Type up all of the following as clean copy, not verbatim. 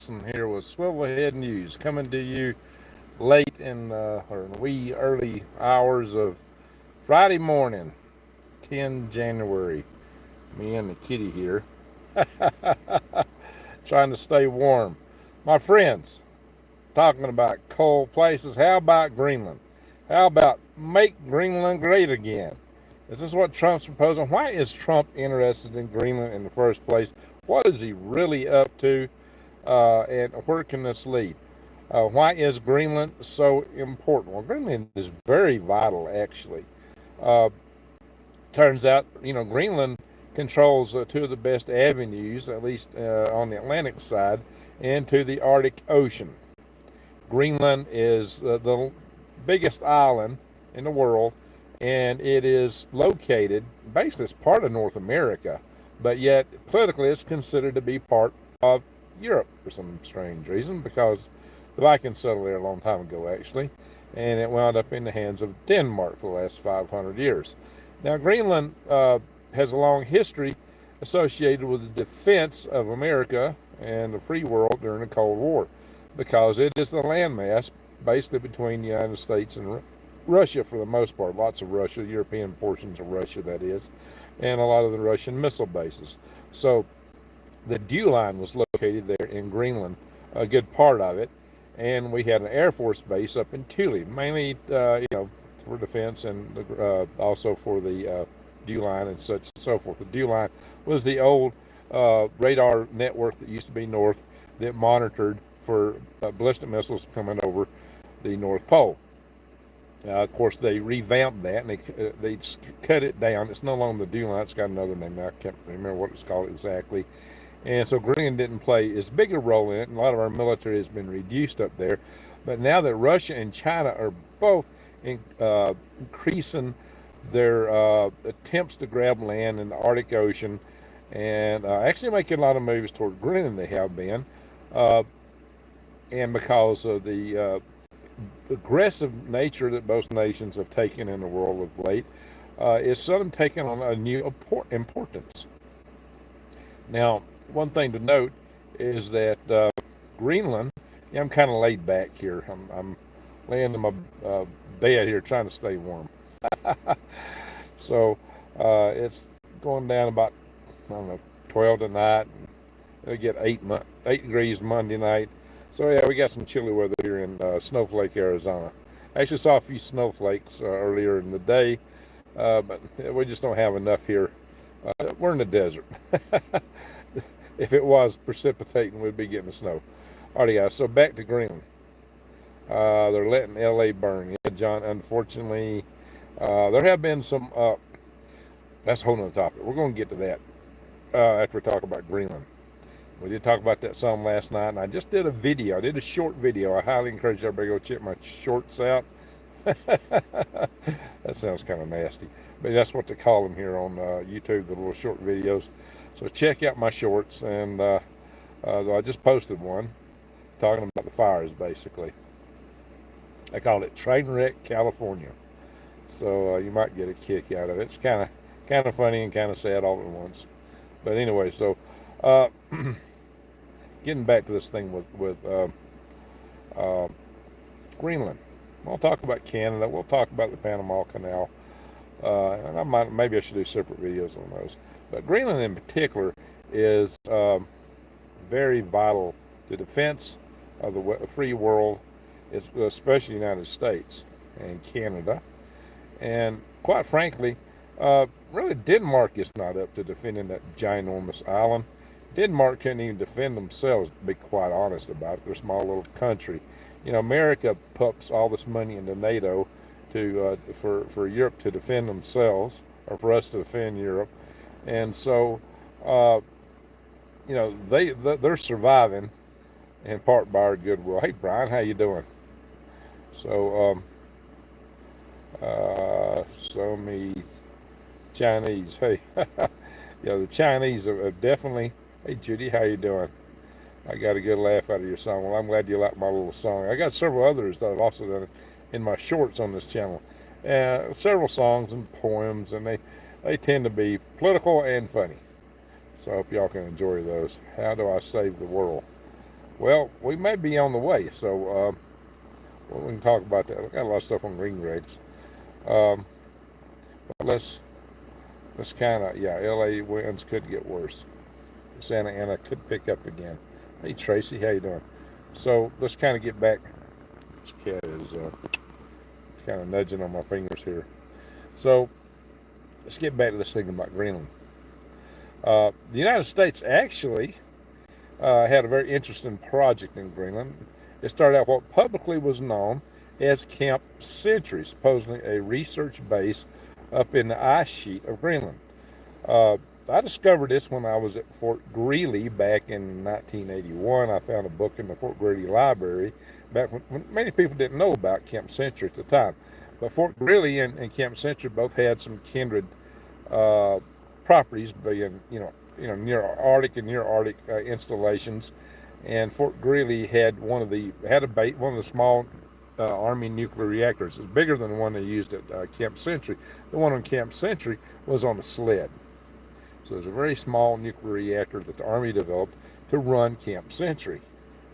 Here with Swivelhead News, coming to you late or in the wee early hours of Friday morning, 10 January. Me and the kitty here, trying to stay warm. My friends, talking about cold places. How about Greenland? How about make Greenland great again? Is this what Trump's proposing? Why is Trump interested in Greenland in the first place? What is he really up to? And where can this lead? Why is Greenland so important? Well, Greenland is very vital, actually. Uh, Turns out, Greenland controls two of the best avenues, at least on the Atlantic side, into the Arctic Ocean. Greenland is the biggest island in the world, and it is located basically as part of North America, but yet politically it's considered to be part of Europe for some strange reason, because the Vikings settled there a long time ago, actually, and it wound up in the hands of Denmark for the last 500 years. Now, Greenland has a long history associated with the defense of America and the free world during the Cold War, because it is the landmass basically between the United States and Russia for the most part. Lots of Russia, European portions of Russia, that is, and a lot of the Russian missile bases. So the DEW line was located there in Greenland, a good part of it, and we had an Air Force base up in Thule, mainly, for defense and also for the DEW line and such and so forth. The DEW line was the old radar network that used to be north that monitored for ballistic missiles coming over the North Pole. Of course, they revamped that and they cut it down. It's no longer the DEW line. It's got another name now. I can't remember what it's called exactly. And so Greenland didn't play as big a role in it, and a lot of our military has been reduced up there. But now that Russia and China are both increasing their attempts to grab land in the Arctic Ocean, and actually making a lot of moves toward Greenland, they have been, and because of the aggressive nature that both nations have taken in the world of late, is suddenly taking on a new importance. Now, one thing to note is that Greenland, I'm kind of laid back here. I'm laying in my bed here trying to stay warm. So it's going down about, I don't know, 12 tonight. It'll get 8 degrees Monday night. So yeah, we got some chilly weather here in Snowflake, Arizona. I actually saw a few snowflakes earlier in the day, but we just don't have enough here. We're in the desert. If it was precipitating, we'd be getting the snow. Alrighty, guys, so back to Greenland. They're letting LA burn. Yeah, John, unfortunately, there have been some, that's a whole nother topic. We're going to get to that after we talk about Greenland. We did talk about that some last night, and I just did a video. I did a short video. I highly encourage everybody to go check my shorts out. That sounds kind of nasty, but that's what they call them here on YouTube, the little short videos. So check out my shorts, and I just posted one talking about the fires, basically. I called it Trainwreck, California. So you might get a kick out of it. It's kind of funny and kind of sad all at once. But anyway, so getting back to this thing with Greenland. We'll talk about Canada. We'll talk about the Panama Canal. And maybe I should do separate videos on those. But Greenland in particular is very vital to defense of the free world, especially the United States and Canada. And quite frankly, really Denmark is not up to defending that ginormous island. Denmark couldn't even defend themselves, to be quite honest about it. They're a small little country. America pumps all this money into NATO for Europe to defend themselves, or for us to defend Europe. And so, they're surviving in part by our goodwill. Hey, Brian, how you doing? So, so me Chinese. Hey, the Chinese have definitely. Hey, Judy, how you doing? I got a good laugh out of your song. Well, I'm glad you like my little song. I got several others that I've also done in my shorts on this channel. Several songs and poems, and they tend to be political and funny. So I hope y'all can enjoy those. How do I save the world? Well, we may be on the way, so well, we can talk about that. I've got a lot of stuff on green regs. Um, but let's kind of, yeah, LA winds could get worse. Santa Ana could pick up again. Hey Tracy, how you doing? So let's kind of get back. This cat is kind of nudging on my fingers here. So let's get back to this thing about Greenland. The United States actually had a very interesting project in Greenland. It started out what publicly was known as Camp Century, supposedly a research base up in the ice sheet of Greenland. Uh, I discovered this when I was at Fort Greely back in 1981. I found a book in the Fort Greely library back when many people didn't know about Camp Century at the time. But Fort Greely and Camp Century both had some kindred uh, properties, being near Arctic and near Arctic installations. And Fort Greely had one of the small Army nuclear reactors. It's bigger than the one they used at Camp Century. The one on Camp Century was on a sled. So there's a very small nuclear reactor that the Army developed to run Camp Century.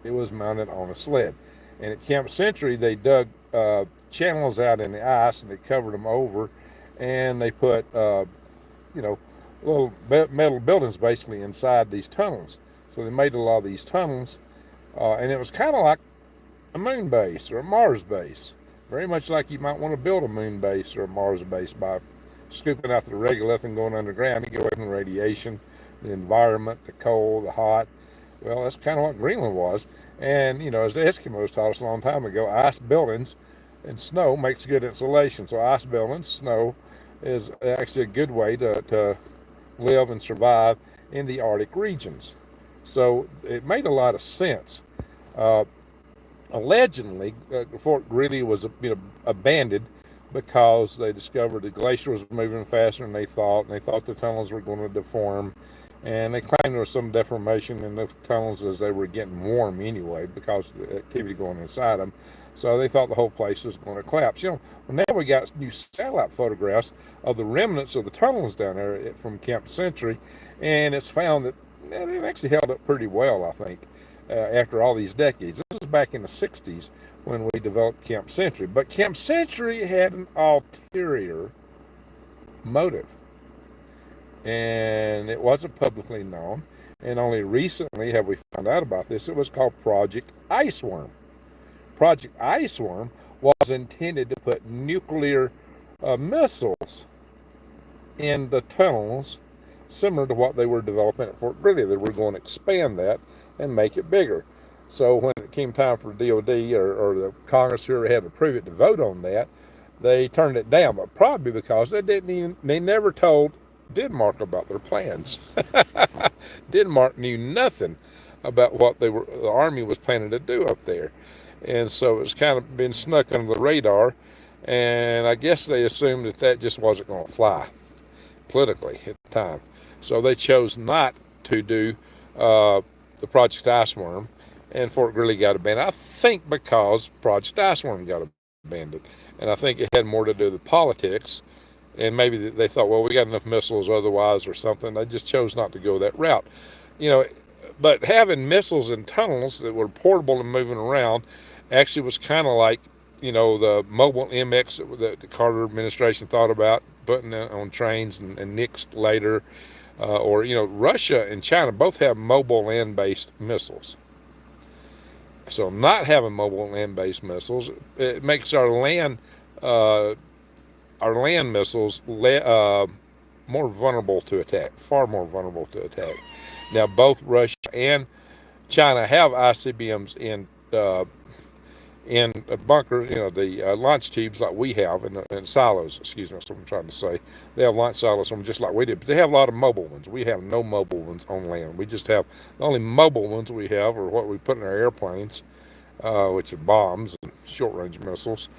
It was mounted on a sled. And at Camp Century, they dug channels out in the ice and they covered them over, and they put little metal buildings basically inside these tunnels. So they made a lot of these tunnels, and it was kind of like a moon base or a Mars base. Very much like you might want to build a moon base or a Mars base by scooping out the regolith and going underground to get away from the radiation, the environment, the cold, the hot. Well, that's kind of what Greenland was. And, as the Eskimos taught us a long time ago, ice buildings and snow makes good insulation. So ice buildings, snow, is actually a good way to live and survive in the Arctic regions. So it made a lot of sense. Allegedly, Fort Greely was abandoned because they discovered the glacier was moving faster than they thought, and they thought the tunnels were going to deform. And they claimed there was some deformation in the tunnels as they were getting warm anyway because of the activity going inside them. So they thought the whole place was going to collapse. Well, now we got new satellite photographs of the remnants of the tunnels down there from Camp Century, and it's found that they've actually held up pretty well, I think, after all these decades. This was back in the 60s when we developed Camp Century. But Camp Century had an ulterior motive, and it wasn't publicly known, and only recently have we found out about this. It was called Project Iceworm. Project Iceworm was intended to put nuclear missiles in the tunnels, similar to what they were developing at Fort Greely. They were going to expand that and make it bigger. So when it came time for DOD or the Congress, whoever had to approve it, to vote on that, they turned it down. But probably because they never told Denmark about their plans. Denmark knew nothing about what the Army was planning to do up there. And so it's kind of been snuck under the radar, and I guess they assumed that just wasn't going to fly politically at the time. So they chose not to do the Project Iceworm, and Fort Greely got abandoned. I think because Project Iceworm got abandoned, and I think it had more to do with politics, and maybe they thought, well, we got enough missiles otherwise or something. They just chose not to go that route. But having missiles in tunnels that were portable and moving around actually was kind of like, the mobile MX that the Carter administration thought about putting on trains and nixed later. Or Russia and China both have mobile land-based missiles. So not having mobile land-based missiles, it makes our land missiles more vulnerable to attack, far more vulnerable to attack. Now, both Russia and China have ICBMs in bunkers, the launch tubes like we have, in silos, excuse me, that's what I'm trying to say. They have launch silos just like we did, but they have a lot of mobile ones. We have no mobile ones on land. We just have, the only mobile ones we have are what we put in our airplanes, which are bombs and short-range missiles.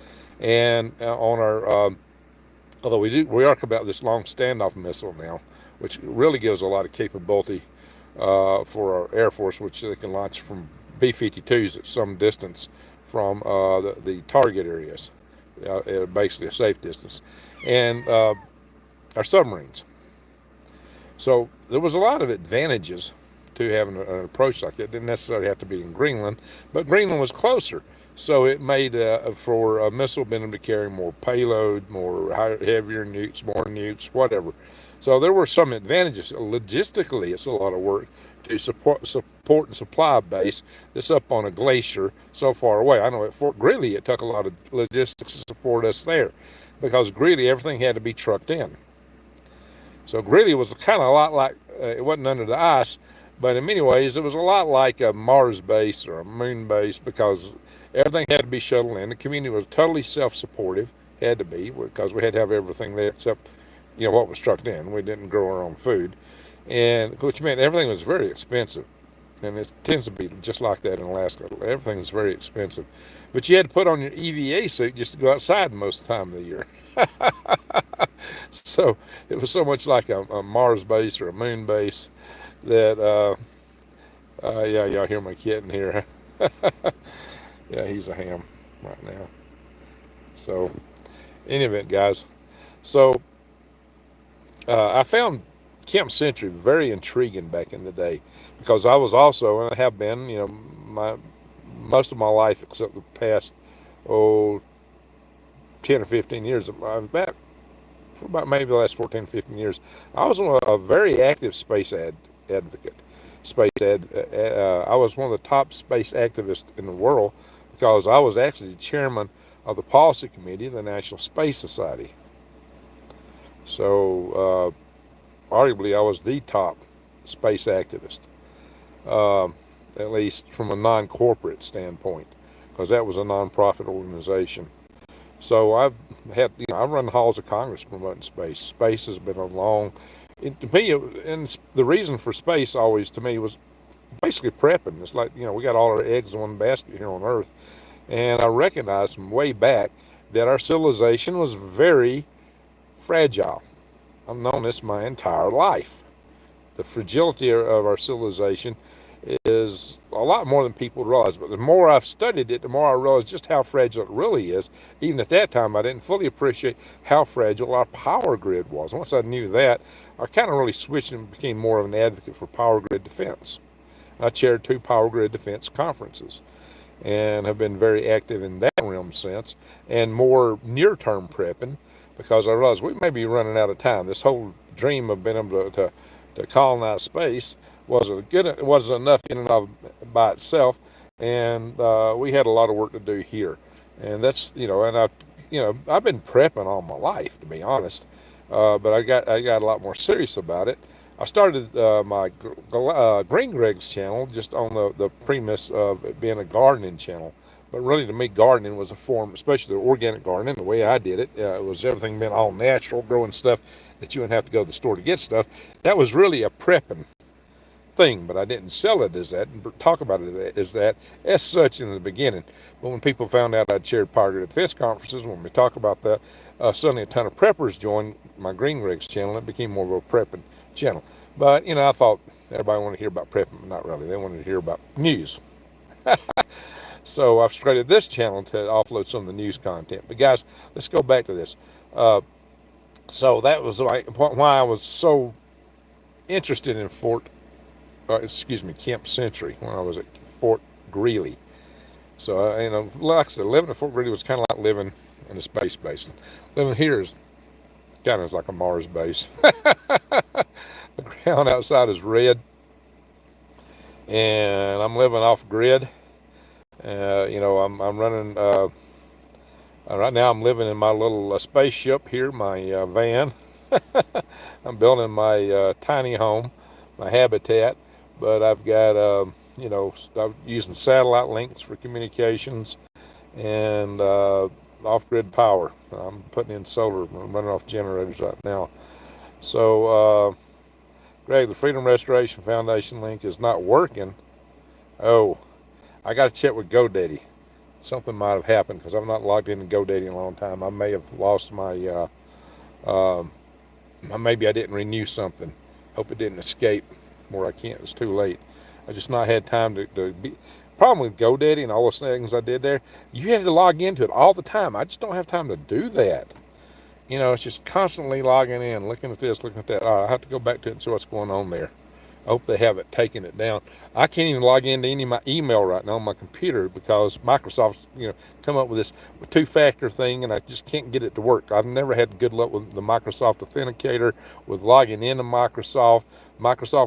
And on our, although we arc about this long standoff missile now, which really gives a lot of capability for our Air Force, which they can launch from B-52s at some distance from the target areas, basically a safe distance, and our submarines. So there was a lot of advantages to having an approach like that. It didn't necessarily have to be in Greenland, but Greenland was closer. So it made for a missile being to carry more payload, more heavier nukes, whatever. So there were some advantages. Logistically, it's a lot of work to support and supply a base that's up on a glacier so far away. I know at Fort Greely it took a lot of logistics to support us there, because Greely, everything had to be trucked in. So Greely was kind of a lot like, it wasn't under the ice, but in many ways it was a lot like a Mars base or a moon base, because everything had to be shuttled in. The community was totally self-supportive, had to be, because we had to have everything there except, what was trucked in. We didn't grow our own food, and which meant everything was very expensive. And it tends to be just like that in Alaska. Everything's very expensive. But you had to put on your EVA suit just to go outside most of the time of the year. So it was so much like a Mars base or a moon base that, yeah, y'all hear my kitten here. Yeah, he's a ham right now. So, in any event, guys, so I found Camp Century very intriguing back in the day, because I was also, and I have been, most of my life except the past 10 or 15 years, for about maybe the last 14 or 15 years, I was a very active space advocate. I was one of the top space activists in the world, because I was actually the chairman of the policy committee of the National Space Society. So arguably I was the top space activist, at least from a non-corporate standpoint, because that was a non-profit organization. So I've run the halls of Congress promoting space. Space has been a long, to me, and the reason for space always to me was basically prepping. It's like, we got all our eggs in one basket here on Earth. And I recognized from way back that our civilization was very fragile. I've known this my entire life. The fragility of our civilization is a lot more than people realize. But the more I've studied it, the more I realize just how fragile it really is. Even at that time, I didn't fully appreciate how fragile our power grid was. Once I knew that, I kind of really switched and became more of an advocate for power grid defense. I chaired 2 power grid defense conferences and have been very active in that realm since, and more near-term prepping, because I realized we may be running out of time. This whole dream of being able to colonize space wasn't enough in and of by itself, and we had a lot of work to do here. And that's, I've been prepping all my life, to be honest, but I got a lot more serious about it. I started my Green Greg's channel just on the premise of it being a gardening channel. But really, to me, gardening was a form, especially the organic gardening, the way I did it. It was everything been all natural, growing stuff that you wouldn't have to go to the store to get stuff. That was really a prepping thing, but I didn't sell it as that and talk about it as that as such in the beginning. But when people found out I'd chaired power grid defense conferences, when we talk about that, suddenly a ton of preppers joined my Green Greg's channel. It became more of a prepping channel. But, I thought everybody wanted to hear about prepping, but not really. They wanted to hear about news. So I've created this channel to offload some of the news content. But guys, let's go back to this. So that was why I was so interested in Camp Century when I was at Fort Greely. So, like I said, living at Fort Greely was kind of like living in a space basin. Living here is kind of like a Mars base. The ground outside is red, and I'm living off grid. I'm running, right now I'm living in my little spaceship here, my van. I'm building my tiny home, my habitat, but I've got, I'm using satellite links for communications and off-grid power. I'm putting in solar, I'm running off generators right now. So, Greg, the Freedom Restoration Foundation link is not working. Oh, I got to check with GoDaddy. Something might have happened because I'm not logged into GoDaddy in a long time. I may have lost my, maybe I didn't renew something. Hope it didn't escape where I can't. It's too late. I just not had time to be. Problem with GoDaddy and all those things I did there, you had to log into it all the time. I just don't have time to do that. It's just constantly logging in, looking at this, looking at that. I have to go back to it and see what's going on there. I hope they haven't taken it down. I can't even log into any of my email right now on my computer because Microsoft's, come up with this two-factor thing, and I just can't get it to work. I've never had good luck with the Microsoft Authenticator, with logging into Microsoft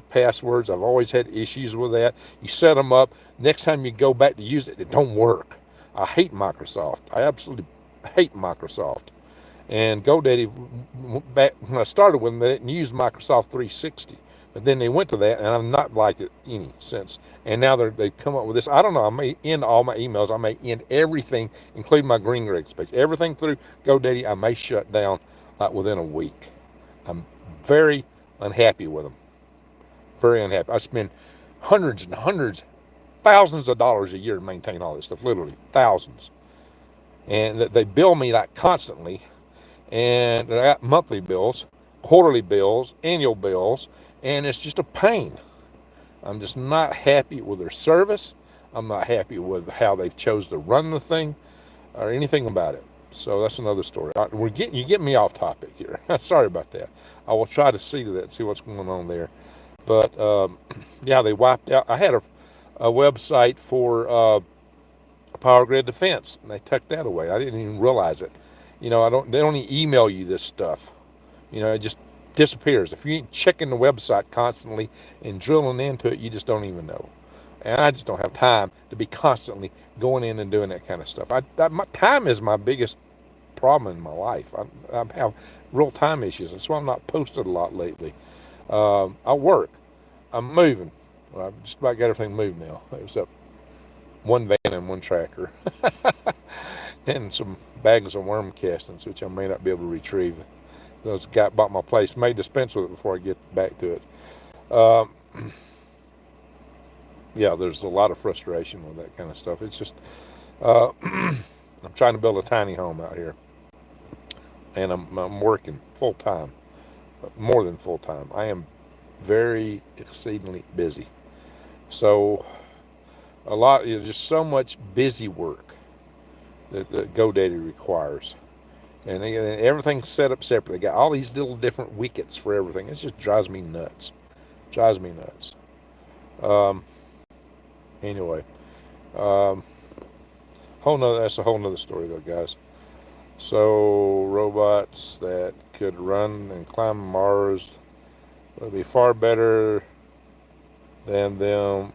passwords. I've always had issues with that. You set them up. Next time you go back to use it, it don't work. I hate Microsoft. I absolutely hate Microsoft. And GoDaddy, back when I started with them, they didn't use Microsoft 360. But then they went to that, and I've not liked it any since. And now they've come up with this. I don't know. I may end all my emails. I may end everything, including my Greenland page. Everything through GoDaddy, I may shut down like within a week. I'm very unhappy with them. Very unhappy. I spend hundreds and hundreds, thousands of dollars a year to maintain all this stuff. Literally thousands. And they bill me like constantly. And I got monthly bills, quarterly bills, annual bills, and it's just a pain. I'm just not happy with their service. I'm not happy with how they've chose to run the thing or anything about it. So that's another story. You get me off topic here. Sorry about that. I will try to see to that and see what's going on there. But yeah, they wiped out. I had a website for Power Grid Defense, and they took that away. I didn't even realize it. They don't even email you this stuff. It just disappears. If you ain't checking the website constantly and drilling into it, you just don't even know. And I just don't have time to be constantly going in and doing that kind of stuff. My time is my biggest problem in my life. I have real time issues. That's why I'm not posted a lot lately. I work. I'm moving. Well, I've just about got everything moved now. Except one van and one tractor. And some bags of worm castings, which I may not be able to retrieve. Those guy bought my place, may dispense with it before I get back to it. Yeah, there's a lot of frustration with that kind of stuff. It's just, I'm trying to build a tiny home out here, and I'm working full time, more than full time. I am very exceedingly busy. So a lot, just so much busy work that GoDaddy requires. And everything's set up separately. They got all these little different wickets for everything. It just drives me nuts. Anyway, that's a whole nother story though, guys. So robots that could run and climb Mars would be far better than them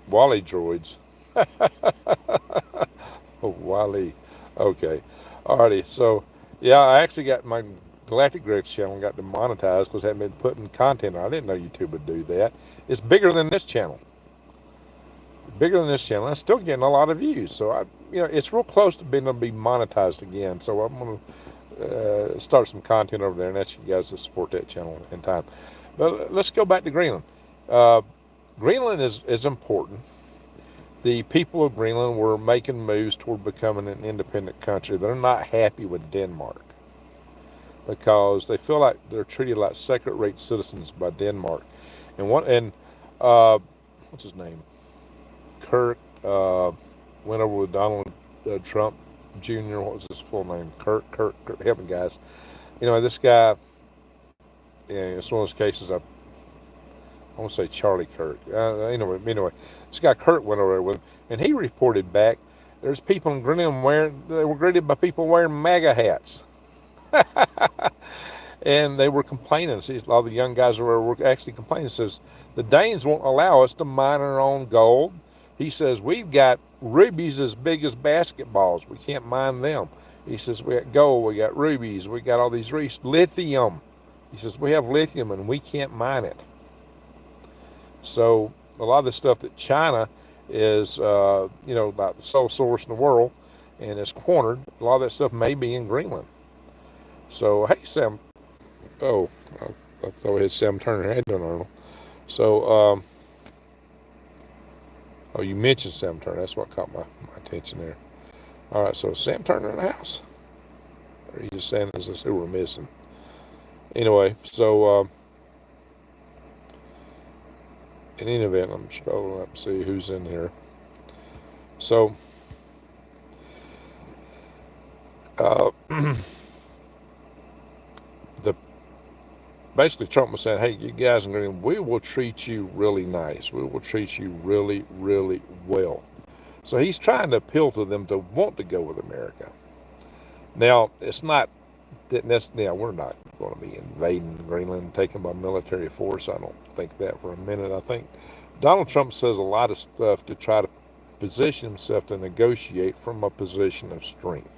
Wally droids. Oh, Wally. Okay. Alrighty. So, yeah, I actually got my Galactic Grex channel got demonetized because I hadn't been putting content on. I didn't know YouTube would do that. It's bigger than this channel. I'm still getting a lot of views. So, it's real close to being able to be monetized again. So, I'm going to start some content over there and ask you guys to support that channel in time. But let's go back to Greenland. Greenland is important. The people of Greenland were making moves toward becoming an independent country. They're not happy with Denmark because they feel like they're treated like second-rate citizens by Denmark. And what's his name? Kurt went over with Donald Trump Jr. What was his full name? Kurt. Help me, guys. This guy. It's one of those cases I want to say Charlie Kirk. Anyway, this guy Kurt went over there with him, and he reported back there's people in Greenland they were greeted by people wearing MAGA hats. And they were complaining. See, a lot of the young guys were actually complaining. Says, the Danes won't allow us to mine our own gold. He says, we've got rubies as big as basketballs. We can't mine them. He says, we got gold, we got rubies, we got all these lithium. He says, we have lithium and we can't mine it. So a lot of the stuff that China is, about the sole source in the world and is cornered, a lot of that stuff may be in Greenland. So, hey, Sam. Oh, I thought we had Sam Turner. Hey, done Arnold. So, you mentioned Sam Turner. That's what caught my attention there. All right, so Sam Turner in the house? Or are you just saying is this who we're missing? Anyway, so in any event, I'm scrolling up to see who's in here. So, basically Trump was saying, hey, you guys in Greenland, we will treat you really nice. We will treat you really, really well. So he's trying to appeal to them to want to go with America. Now, it's not that necessarily, we're not going to be invading Greenland, taken by military force. I don't think that for a minute. I think Donald Trump says a lot of stuff to try to position himself to negotiate from a position of strength.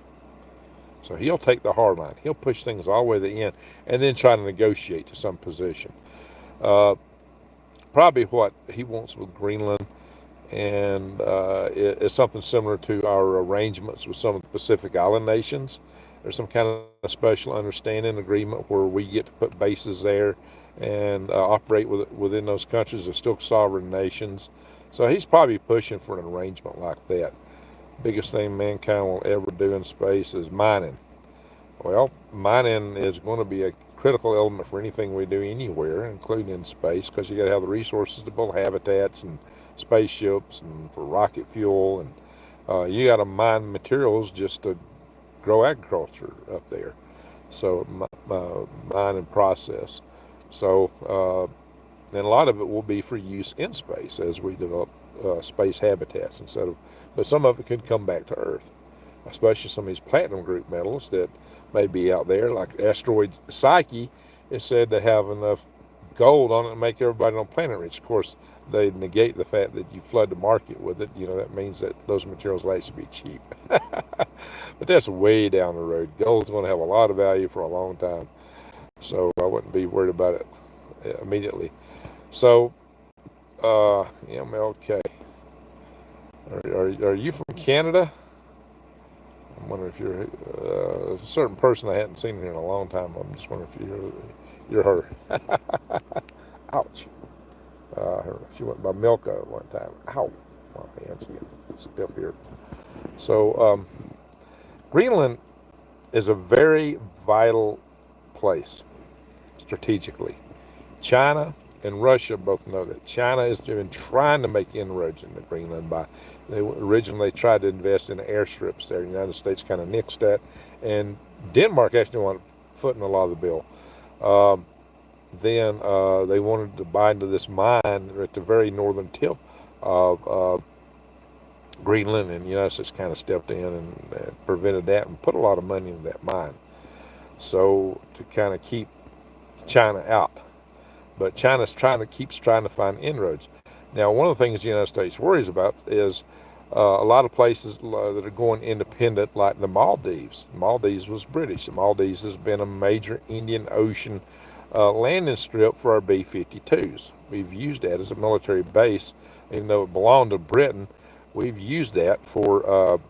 So he'll take the hard line. He'll push things all the way to the end and then try to negotiate to some position. Probably what he wants with Greenland and is something similar to our arrangements with some of the Pacific Island nations. There's some kind of special understanding agreement where we get to put bases there and operate within those countries. They're still sovereign nations. So he's probably pushing for an arrangement like that. Biggest thing mankind will ever do in space is mining. Well, mining is going to be a critical element for anything we do anywhere, including in space, because you got to have the resources to build habitats and spaceships and for rocket fuel, and you got to mine materials just to grow agriculture up there. So mine and process. So and a lot of it will be for use in space as we develop space habitats but some of it could come back to Earth, especially some of these platinum group metals that may be out there, like asteroid Psyche is said to have enough gold on it to make everybody on the planet rich. Of course, they negate the fact that you flood the market with it. That means that those materials will actually be cheap. But that's way down the road. Gold's going to have a lot of value for a long time, so I wouldn't be worried about it immediately. So, MLK. Are you from Canada? I'm wondering if you're a certain person I hadn't seen here in a long time. I'm just wondering if you're her. Ouch. She went by Milka at one time. Ow. My hands get stiff here. So, Greenland is a very vital place strategically. China and Russia both know that. China has been trying to make inroads into Greenland they originally tried to invest in airstrips there. The United States kind of nixed that, and Denmark actually wanted to foot in the law of the bill. Then they wanted to buy into this mine at the very northern tip of Greenland, and the United States kind of stepped in and prevented that and put a lot of money into that mine. So to kind of keep China out. But China's keeps trying to find inroads. Now, one of the things the United States worries about is a lot of places that are going independent, like the Maldives. The Maldives was British. The Maldives has been a major Indian Ocean landing strip for our B-52s. We've used that as a military base, even though it belonged to Britain. We've used that for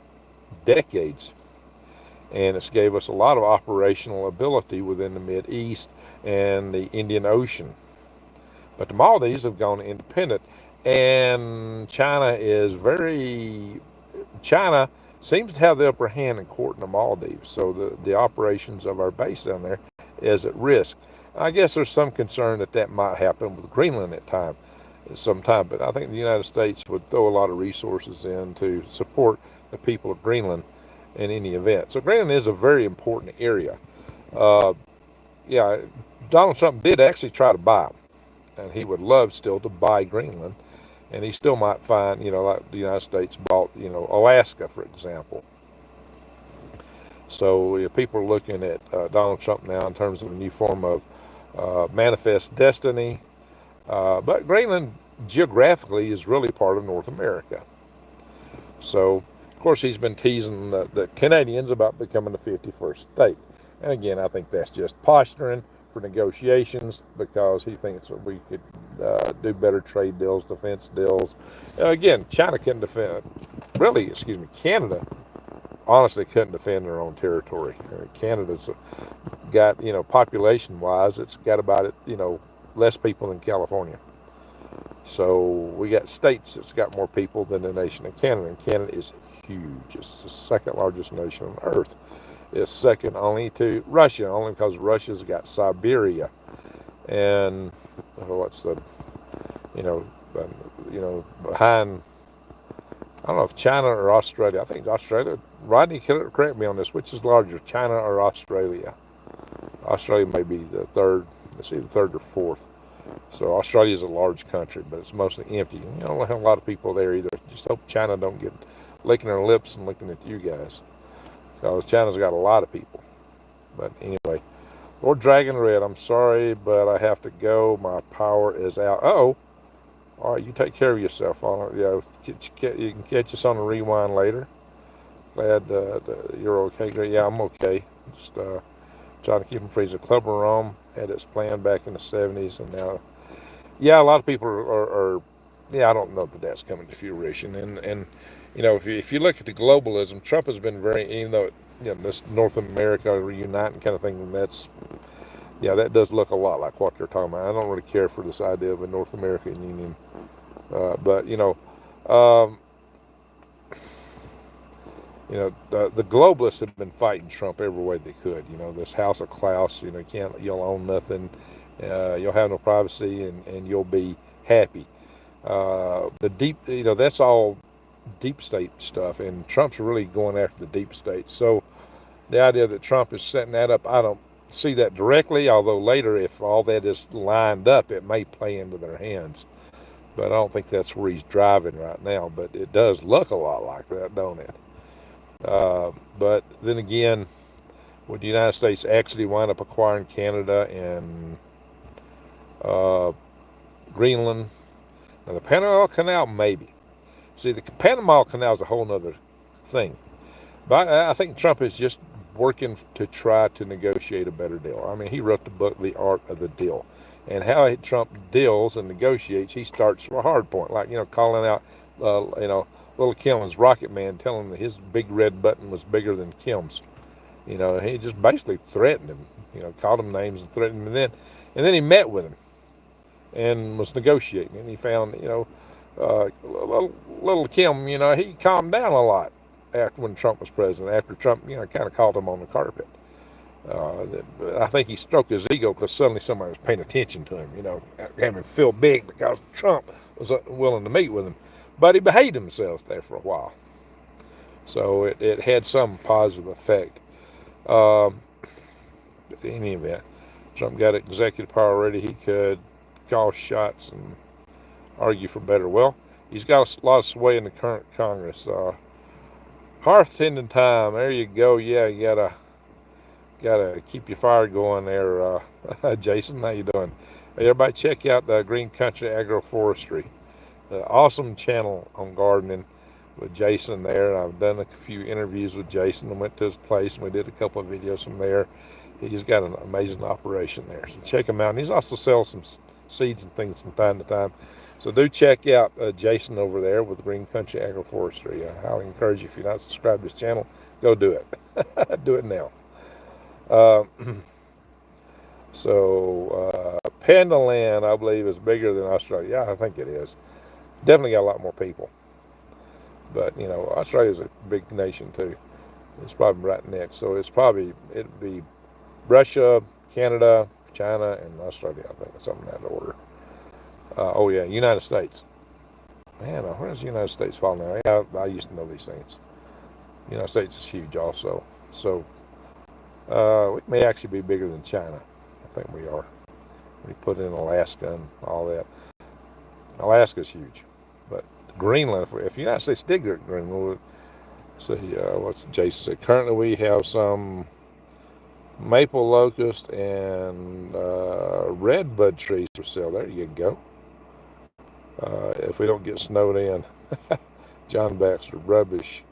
decades, and it's gave us a lot of operational ability within the Mideast and the Indian Ocean. But the Maldives have gone independent, and China seems to have the upper hand in court in the Maldives. So the operations of our base down there is at risk. I guess there's some concern that might happen with Greenland at some time, but I think the United States would throw a lot of resources in to support the people of Greenland in any event. So Greenland is a very important area. Donald Trump did actually try to buy them, and he would love still to buy Greenland, and he still might find, like the United States bought, Alaska, for example. So people are looking at Donald Trump now in terms of a new form of manifest destiny. But Greenland geographically is really part of North America. So, of course, he's been teasing the Canadians about becoming the 51st state. And again, I think that's just posturing for negotiations, because he thinks that we could do better trade deals, defense deals. Again, China couldn't defend, Canada honestly couldn't defend their own territory. Canada's got, population-wise, it's got about, less people than California. So we got states that's got more people than the nation of Canada, and Canada is huge. It's the second largest nation on earth. It's second only to Russia, only because Russia's got Siberia, and behind, I don't know if China or Australia. I think Australia. Rodney, correct me on this. Which is larger, China or Australia? Australia may be the third It's either third or fourth. So Australia is a large country, but it's mostly empty. You don't have a lot of people there either. Just hope China don't get licking their lips and looking at you guys, because China's got a lot of people. But anyway, Lord Dragon Red, I'm sorry, but I have to go. My power is out. Uh-oh. All right, you take care of yourself. You can catch us on the rewind later. Glad you're okay. Great. Yeah, I'm okay. Just trying to keep them free. The Club of Rome had its plan back in the 70s, and now, yeah, a lot of people are yeah, I don't know that that's coming to fruition. And you know, if you look at the globalism, Trump has been very, even though, you know, this North America reuniting kind of thing, that's, yeah, that does look a lot like what they're talking about. I don't really care for this idea of a North American Union, but the globalists have been fighting Trump every way they could. You know, this House of Klaus, you know, you'll own nothing, you'll have no privacy, and you'll be happy. The deep, you know, that's all deep state stuff, and Trump's really going after the deep state. So the idea that Trump is setting that up, I don't see that directly, although later, if all that is lined up, it may play into their hands. But I don't think that's where he's driving right now. But it does look a lot like that, don't it? But then again, would the United States actually wind up acquiring Canada and Greenland? Now, the Panama Canal, maybe. See, the Panama Canal is a whole other thing. But I think Trump is just working to try to negotiate a better deal. I mean, he wrote the book, The Art of the Deal. And how Trump deals and negotiates, he starts from a hard point, like, you know, calling out, Little Kim's Rocket Man, telling him that his big red button was bigger than Kim's. You know, he just basically threatened him, you know, called him names and threatened him. And then he met with him and was negotiating. And he found, little Kim, you know, he calmed down a lot after when Trump was president, after Trump, you know, kind of called him on the carpet. I think he stroked his ego because suddenly somebody was paying attention to him, you know, having him feel big because Trump was willing to meet with him. But he behaved himself there for a while. So it had some positive effect. In any event, Trump got executive power already. He could call shots and argue for better. Well, he's got a lot of sway in the current Congress. Hearth tending time. There you go. Yeah, you gotta keep your fire going there, Jason. How you doing? Hey, everybody, check out the Green Country Agroforestry, the awesome channel on gardening with Jason there. I've done a few interviews with Jason and went to his place, and we did a couple of videos from there. He's got an amazing operation there, so check him out. And he's also sells some seeds and things from time to time. So do check out Jason over there with Green Country Agroforestry. I highly encourage you, if you're not subscribed to his channel, go do it. Do it now. Panda Land, I believe, is bigger than Australia. Yeah, I think it is. Definitely got a lot more people. But, you know, Australia's a big nation, too. It's probably right next. So it'd be Russia, Canada, China, and Australia, I think, something in that order. United States. Man, where does the United States fall now? Yeah, I used to know these things. The United States is huge also. So we may actually be bigger than China. I think we are. We put in Alaska and all that. Alaska's huge. But Greenland, if the United States did get Greenland, see, what's Jason said? Currently we have some maple locust and redbud trees for sale. There you go. If we don't get snowed in. John Baxter, rubbish.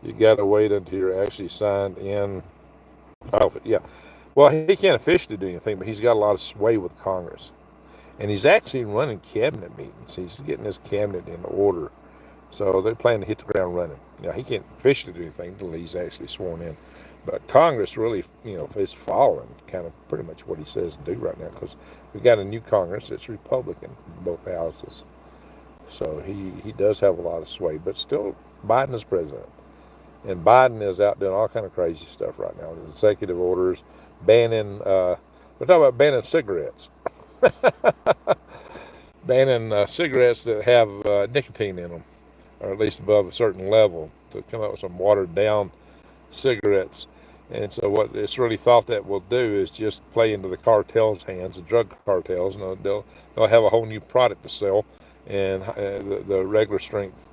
You got to wait until you're actually signed in. Oh, yeah. Well, he can't officially do anything, but he's got a lot of sway with Congress. And he's actually running cabinet meetings. He's getting his cabinet in order. So they're planning to hit the ground running. Now, he can't officially do anything until he's actually sworn in. But Congress really, is following kind of pretty much what he says to do right now, because we got a new Congress. It's Republican in both houses. So he does have a lot of sway, but still Biden is president. And Biden is out doing all kind of crazy stuff right now. Executive orders, banning, we're talking about banning cigarettes. Banning cigarettes that have nicotine in them, or at least above a certain level, to come up with some watered down cigarettes. And so what it's really thought that will do is just play into the cartels' hands, the drug cartels, and they'll have a whole new product to sell, and the regular strength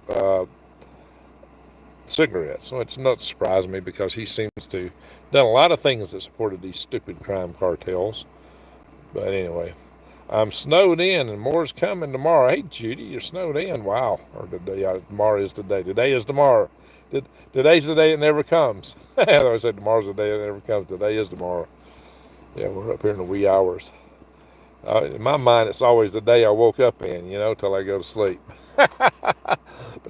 cigarettes. So it's not surprising me because he seems to done a lot of things that supported these stupid crime cartels. But anyway, I'm snowed in, and more's coming tomorrow. Hey, Judy, you're snowed in. Wow. Or today, tomorrow is today. Today is tomorrow. Today's the day it never comes. I always say tomorrow's the day it never comes. Today is tomorrow. Yeah, we're up here in the wee hours. In my mind, it's always the day I woke up in, till I go to sleep. But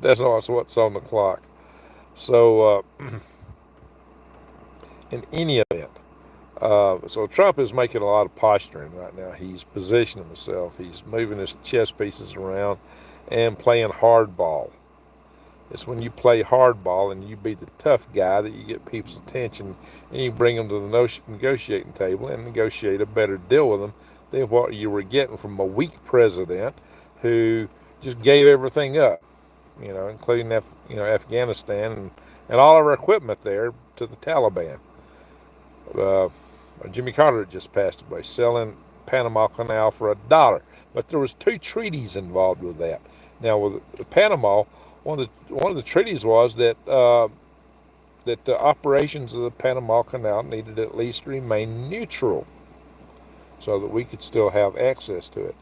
that's not what's on the clock. So, in any event, so Trump is making a lot of posturing right now. He's positioning himself. He's moving his chess pieces around and playing hardball. It's when you play hardball and you be the tough guy that you get people's attention, and you bring them to the negotiating table and negotiate a better deal with them than what you were getting from a weak president who just gave everything up, including Afghanistan and all of our equipment there to the Taliban. Jimmy Carter just passed away, selling Panama Canal for $1. But there was 2 treaties involved with that. Now with Panama, one of the treaties was that the operations of the Panama Canal needed at least to remain neutral, so that we could still have access to it.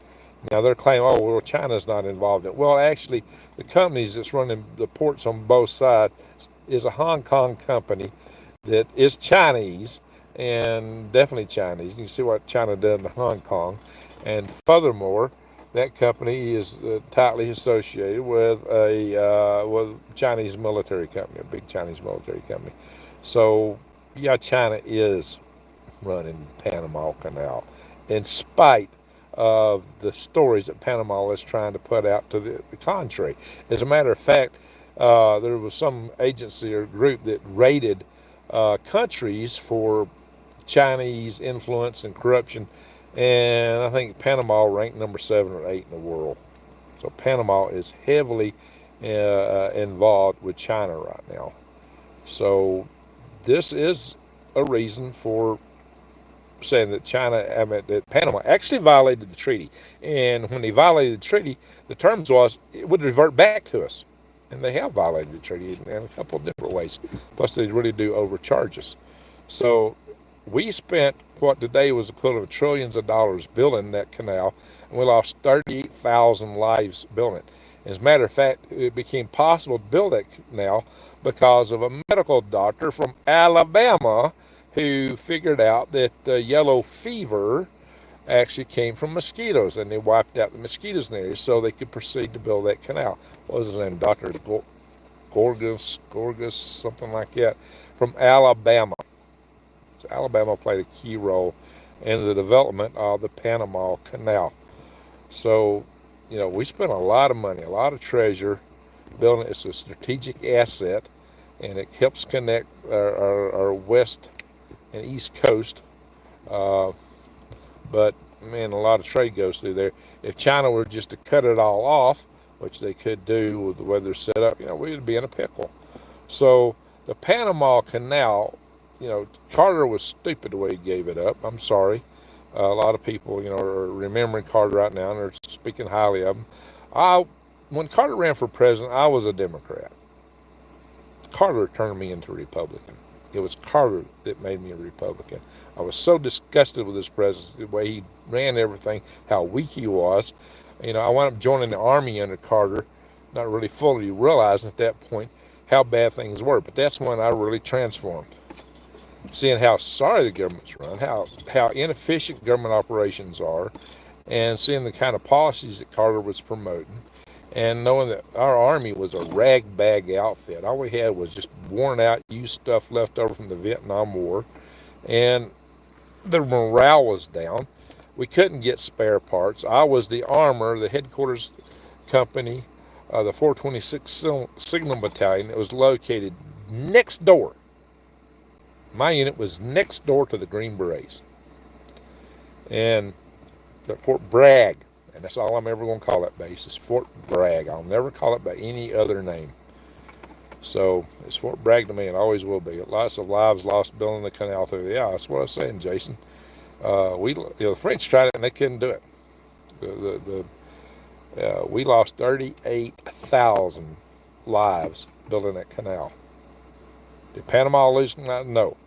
Now they're claiming, oh well, China's not involved in it. Well, actually, the companies that's running the ports on both sides is a Hong Kong company that is Chinese, and definitely Chinese. You can see what China did in Hong Kong. And furthermore, that company is tightly associated with a Chinese military company, a big Chinese military company. So, yeah, China is running Panama Canal, in spite of the stories that Panama is trying to put out to the contrary. As a matter of fact, there was some agency or group that rated countries for Chinese influence and corruption, and I think Panama ranked number 7 or 8 in the world. So Panama is heavily involved with China right now. So this is a reason for saying that that Panama actually violated the treaty. And when they violated the treaty, the terms was it would revert back to us. And they have violated the treaty in a couple of different ways. Plus, they really do overcharge us. So we spent what today was equivalent of trillions of dollars building that canal, and we lost 38,000 lives building it. As a matter of fact, it became possible to build that canal because of a medical doctor from Alabama who figured out that yellow fever actually came from mosquitoes, and they wiped out the mosquitoes in the area so they could proceed to build that canal. What was his name? Dr. Gorgas, something like that, from Alabama. So Alabama played a key role in the development of the Panama Canal. So, we spent a lot of money, a lot of treasure building it. It's a strategic asset, and it helps connect our west and east coast. But, man, a lot of trade goes through there. If China were just to cut it all off, which they could do with the way they're set up, we'd be in a pickle. So the Panama Canal, Carter was stupid the way he gave it up. I'm sorry. A lot of people, are remembering Carter right now, and they're speaking highly of him. When Carter ran for president, I was a Democrat. Carter turned me into a Republican. It was Carter that made me a Republican. I was so disgusted with his presidency, the way he ran everything, how weak he was. I wound up joining the Army under Carter, not really fully realizing at that point how bad things were. But that's when I really transformed. Seeing how sorry the government's run, how inefficient government operations are, and seeing the kind of policies that Carter was promoting, and knowing that our Army was a rag-bag outfit. All we had was just worn out, used stuff left over from the Vietnam War, and the morale was down. We couldn't get spare parts. I was the armor, the headquarters company, the 426 Signal Battalion that was located next door. My unit was next door to the Green Berets. And Fort Bragg, and that's all I'm ever going to call that base, is Fort Bragg. I'll never call it by any other name. So it's Fort Bragg to me, and always will be. Lots of lives lost building the canal through the ice. That's what I was saying, Jason. The French tried it and they couldn't do it. We lost 38,000 lives building that canal. Did Panama lose? No.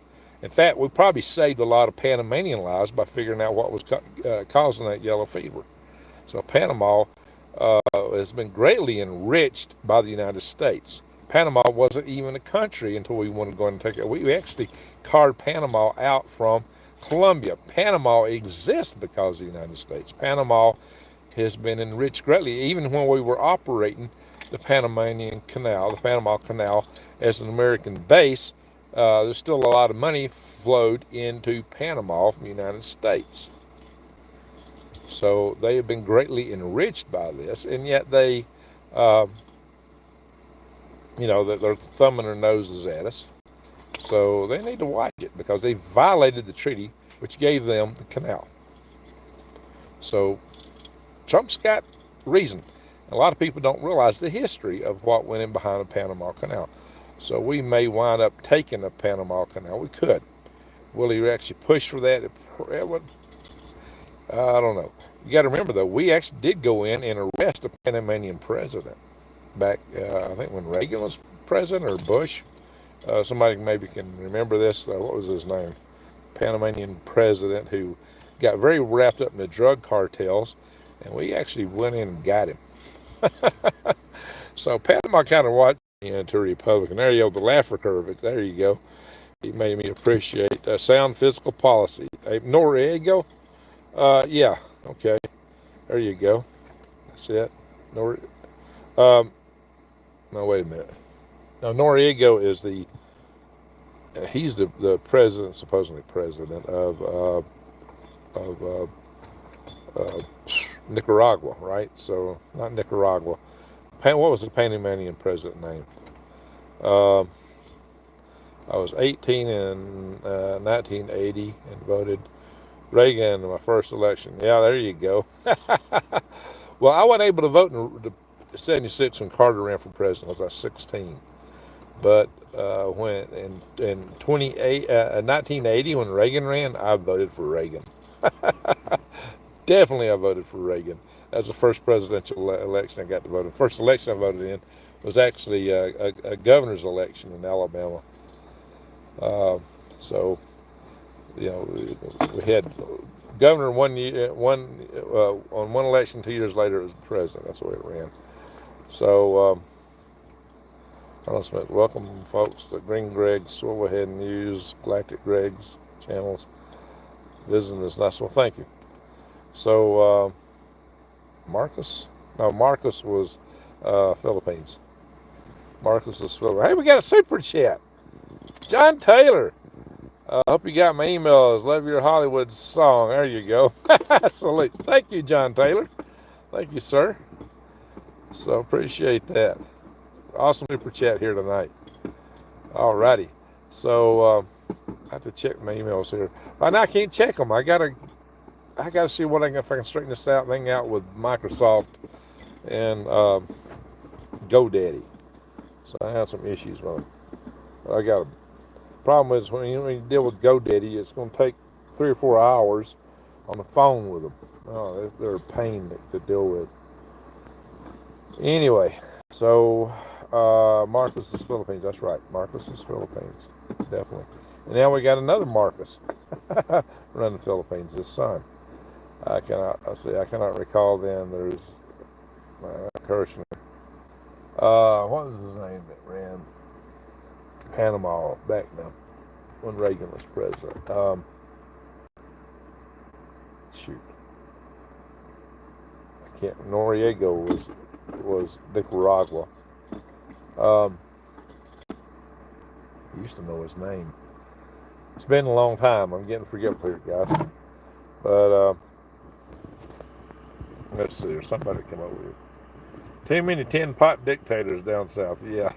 In fact, we probably saved a lot of Panamanian lives by figuring out what was causing that yellow fever. So Panama has been greatly enriched by the United States. Panama wasn't even a country until we wanted to go and take it. We actually carved Panama out from Colombia. Panama exists because of the United States. Panama has been enriched greatly. Even when we were operating the Panama Canal as an American base, there's still a lot of money flowed into Panama from the United States. So they have been greatly enriched by this, and yet they, they're thumbing their noses at us. So they need to watch it because they violated the treaty which gave them the canal. So Trump's got reason. A lot of people don't realize the history of what went in behind the Panama Canal. So we may wind up taking the Panama Canal. We could. Will he actually push for that? I don't know. You got to remember, though, we actually did go in and arrest a Panamanian president back, I think, when Reagan was president or Bush. Somebody maybe can remember this. What was his name? Panamanian president who got very wrapped up in the drug cartels, and we actually went in and got him. So Panama kind of watched me into a Republican. There you go, the Laffer curve. There you go. He made me appreciate sound fiscal policy. Noriega? Yeah, okay. There you go. That's it. No, wait a minute. Now, Noriega is he's the president, supposedly president of Nicaragua, right? So, not Nicaragua. What was the Panamanian president name? I was 18 in 1980 and voted Reagan in my first election. Yeah, there you go. Well, I wasn't able to vote in 76 when Carter ran for president. I was 16. But when in 1980 when Reagan ran, I voted for Reagan. Definitely I voted for Reagan. That was the first presidential election I got to vote in. First election I voted in was actually a governor's election in Alabama. So, we had governor on one election. 2 years later, it was president. That's the way it ran. So, welcome, folks, to Green Greg's Swivelhead News, Galactic Greg's channels. Visiting this nice. Well, thank you. So, Marcus was Philippines. Marcus was Philippines. Hey, we got a super chat. John Taylor. I hope you got my emails. Love your Hollywood song. There you go. Salute. Thank you, John Taylor. Thank you, sir. So appreciate that. Awesome super chat here tonight. Alrighty. So I have to check my emails here. Right now I can't check them. I gotta see if I can straighten this thing out with Microsoft and GoDaddy. So I have some issues with them. I got a problem is when you deal with GoDaddy, it's going to take 3 or 4 hours on the phone with them. Oh, they're a pain to deal with. Anyway, so Marcus is Philippines. That's right, Marcus is Philippines, definitely. And now we got another Marcus running the Philippines. His son. I cannot recall them. There's Kirshner. What was his name that ran Panama back now when Reagan was president? Shoot, I can't. Noriega was Nicaragua. I used to know his name. It's been a long time. I'm getting forgetful here, guys. But let's see. There's somebody come over here. Too many tin pot dictators down south. Yeah.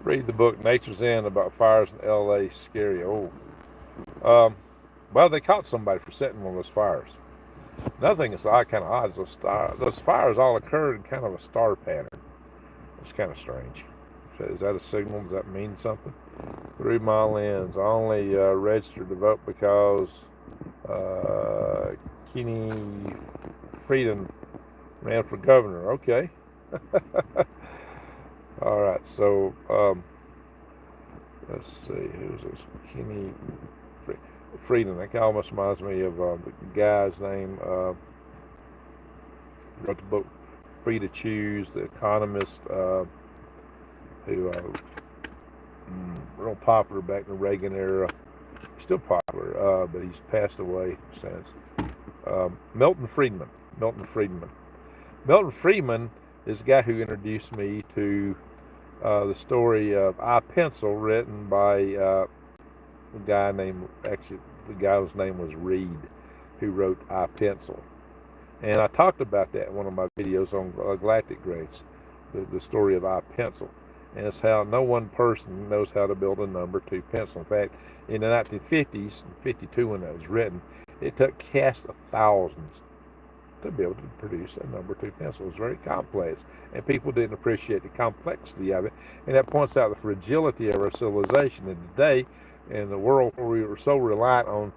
Read the book Nature's End about fires in L.A. Scary. Oh. Well, they caught somebody for setting one of those fires. Another thing that's kind of odd is those fires all occurred in kind of a star pattern. It's kind of strange. So is that a signal? Does that mean something? Through my lens, I only registered to vote because Kenny Frieden ran for governor. Okay. All right. So let's see. Who's this? Kenny Frieden. That guy almost reminds me of the guy's name. Wrote the book Free to Choose, the economist, who real popular back in the Reagan era. Still popular, but he's passed away since. Milton Friedman. Milton Friedman is the guy who introduced me to the story of I Pencil, written by a guy named, actually the guy's name was Reed, who wrote I Pencil. And I talked about that in one of my videos on galactic grays, the story of I Pencil. And it's how no one person knows how to build a number 2 pencil. In fact, in the 1950s, 52 when that was written, it took casts of thousands to be able to produce a number 2 pencil. It was very complex, and people didn't appreciate the complexity of it. And that points out the fragility of our civilization. And today, in the world where we were so reliant on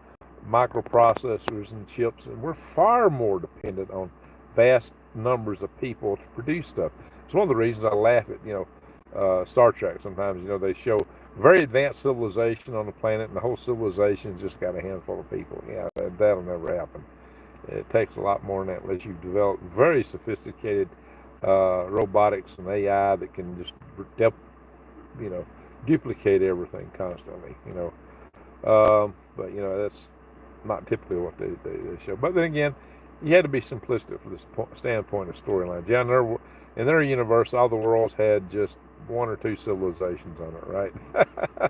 microprocessors and chips, and we're far more dependent on vast numbers of people to produce stuff. It's one of the reasons I laugh at, Star Trek sometimes. They show very advanced civilization on the planet, and the whole civilization's just got a handful of people. Yeah, that'll never happen. It takes a lot more than that, unless you've developed very sophisticated robotics and AI that can just duplicate everything constantly. But that's not typically what they show. But then again, you had to be simplistic for this standpoint of storyline. Yeah, in their universe, all the worlds had just 1 or 2 civilizations on it, right? A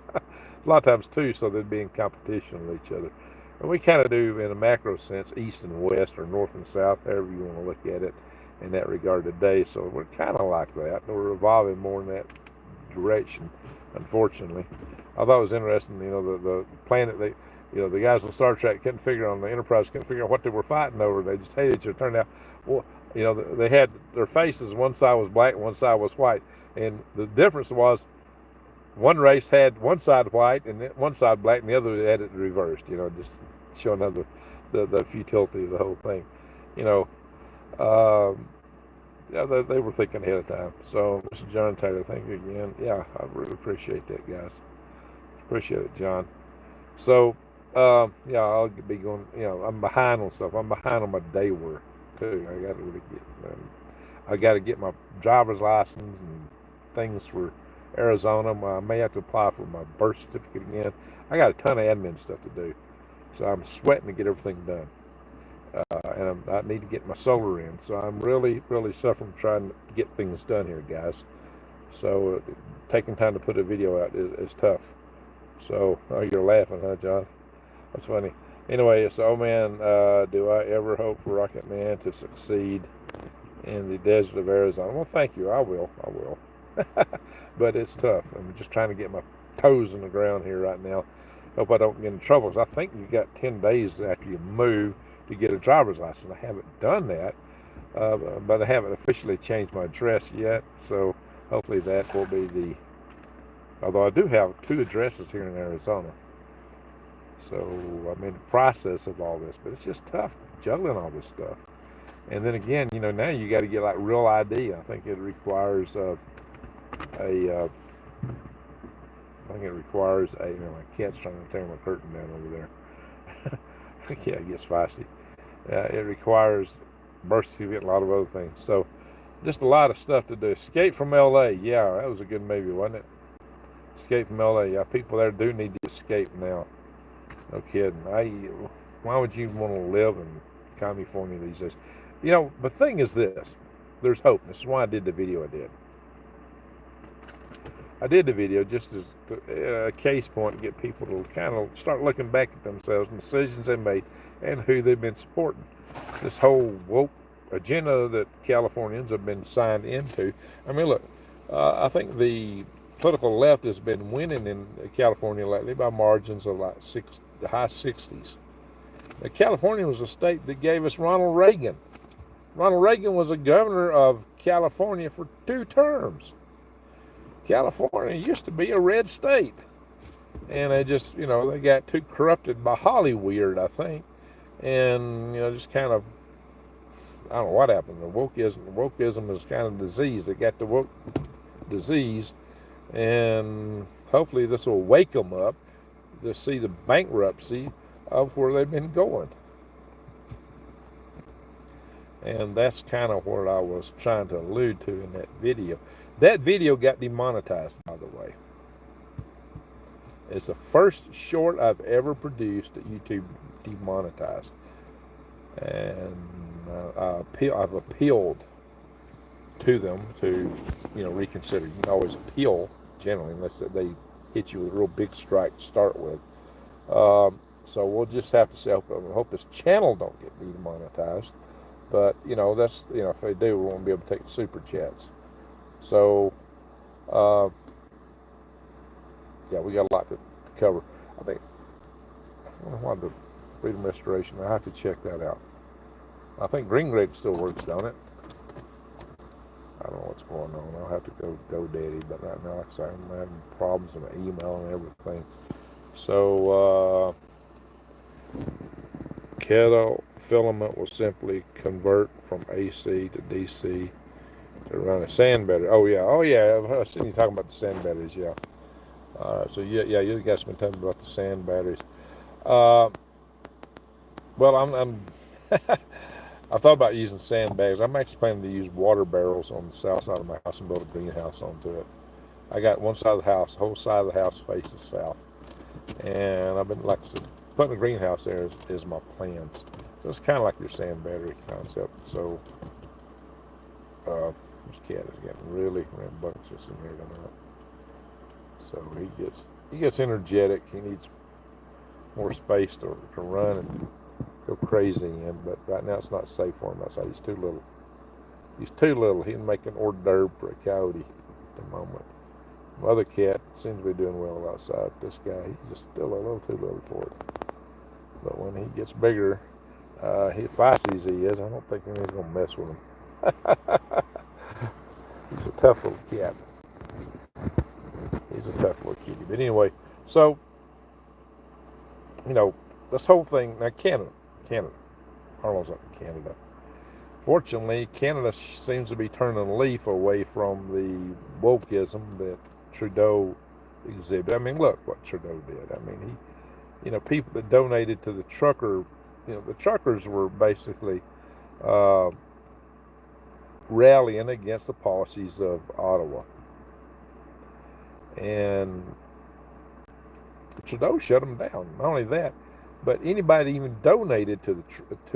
lot of times 2, so they'd be in competition with each other. And we kind of do, in a macro sense, east and west, or north and south, however you want to look at it in that regard today. So we're kind of like that. We're evolving more in that direction, unfortunately. I thought it was interesting, the planet, the guys on Star Trek couldn't figure on, the Enterprise couldn't figure out what they were fighting over. They just hated each other. It turned out, well, they had their faces, one side was black and one side was white. And the difference was one race had one side white and one side black, and the other had it reversed, just showing the futility of the whole thing. They were thinking ahead of time. So, Mr. John Taylor, thank you again. Yeah, I really appreciate that, guys. Appreciate it, John. So, I'll be going, I'm behind on stuff. I'm behind on my day work, too. I got to get my driver's license and things for Arizona. I may have to apply for my birth certificate again. I got a ton of admin stuff to do. So I'm sweating to get everything done. And I need to get my solar in. So I'm really, really suffering trying to get things done here, guys. So taking time to put a video out is tough. So, you're laughing, huh, John? That's funny. Anyway, so, man, do I ever hope for Rocket Man to succeed in the desert of Arizona? Well, thank you. I will. But it's tough. I'm just trying to get my toes in the ground here right now. Hope I don't get in trouble, because I think you got 10 days after you move to get a driver's license. I haven't done that, but I haven't officially changed my address yet. So hopefully that will be although I do have 2 addresses here in Arizona. So I'm in the process of all this, but it's just tough juggling all this stuff. And then again, now you got to get like real ID. I think it requires my cat's trying to tear my curtain down over there. Yeah, it gets feisty. It requires birth certificate and a lot of other things. So just a lot of stuff to do. Escape from LA. Yeah, that was a good movie, wasn't it? Escape from LA. Yeah, people there do need to escape now. No kidding. Why would you want to live in California these days? The thing is this. There's hope. This is why I did the video I did. I did the video just as a case point to get people to kind of start looking back at themselves and decisions they made and who they've been supporting. This whole woke agenda that Californians have been signed into. I mean, look, I think the political left has been winning in California lately by margins of like the high 60s. Now, California was a state that gave us Ronald Reagan. Ronald Reagan was a governor of California for 2 terms. California used to be a red state. And they just, they got too corrupted by Hollyweird, I think. And, just kind of, I don't know what happened. Wokeism is kind of disease. They got the woke disease. And hopefully this will wake them up to see the bankruptcy of where they've been going. And that's kind of what I was trying to allude to in that video. That video got demonetized, by the way. It's the first short I've ever produced that YouTube demonetized. And I've appealed to them to, reconsider. You can always appeal, generally, unless they hit you with a real big strike to start with. So we'll just have to say, I hope this channel don't get demonetized. But, that's, if they do, we won't be able to take super chats. So, yeah, we got a lot to cover. I think, what the Freedom Restoration, I have to check that out. I think Greenland still works, don't it? I don't know what's going on. I'll have to go GoDaddy, but right now, like I say, I'm having problems with my email and everything. So, kettle filament will simply convert from AC to DC to run a sand battery. Oh yeah, I've seen you talking about the sand batteries. Yeah. So yeah, you guys have been telling me about the sand batteries. Well, I'm I've thought about using sandbags. I'm actually planning to use water barrels on the south side of my house and build a greenhouse onto it. I got one side of the house, the whole side of the house faces south, and I've been, like I said, putting a greenhouse there is my plans. So it's kind of like your sand battery concept. So this cat is getting really rambunctious in here tonight. So he gets energetic. He needs more space to run and go crazy in. But right now it's not safe for him outside. He's too little. He's too little. He'd make an hors d'oeuvre for a coyote at the moment. My other cat seems to be doing well outside. This guy, he's just still a little too little for it. But when he gets bigger, he feisty as he is, I don't think anyone's going to mess with him. He's a tough little cat. He's a tough little kitty. But anyway, so, this whole thing, now Canada. Harlow's up in Canada. Fortunately, Canada seems to be turning a leaf away from the wokeism that Trudeau exhibited. I mean, look what Trudeau did. I mean, people that donated to the trucker, the truckers were basically rallying against the policies of Ottawa. And Trudeau shut them down. Not only that, but anybody even donated to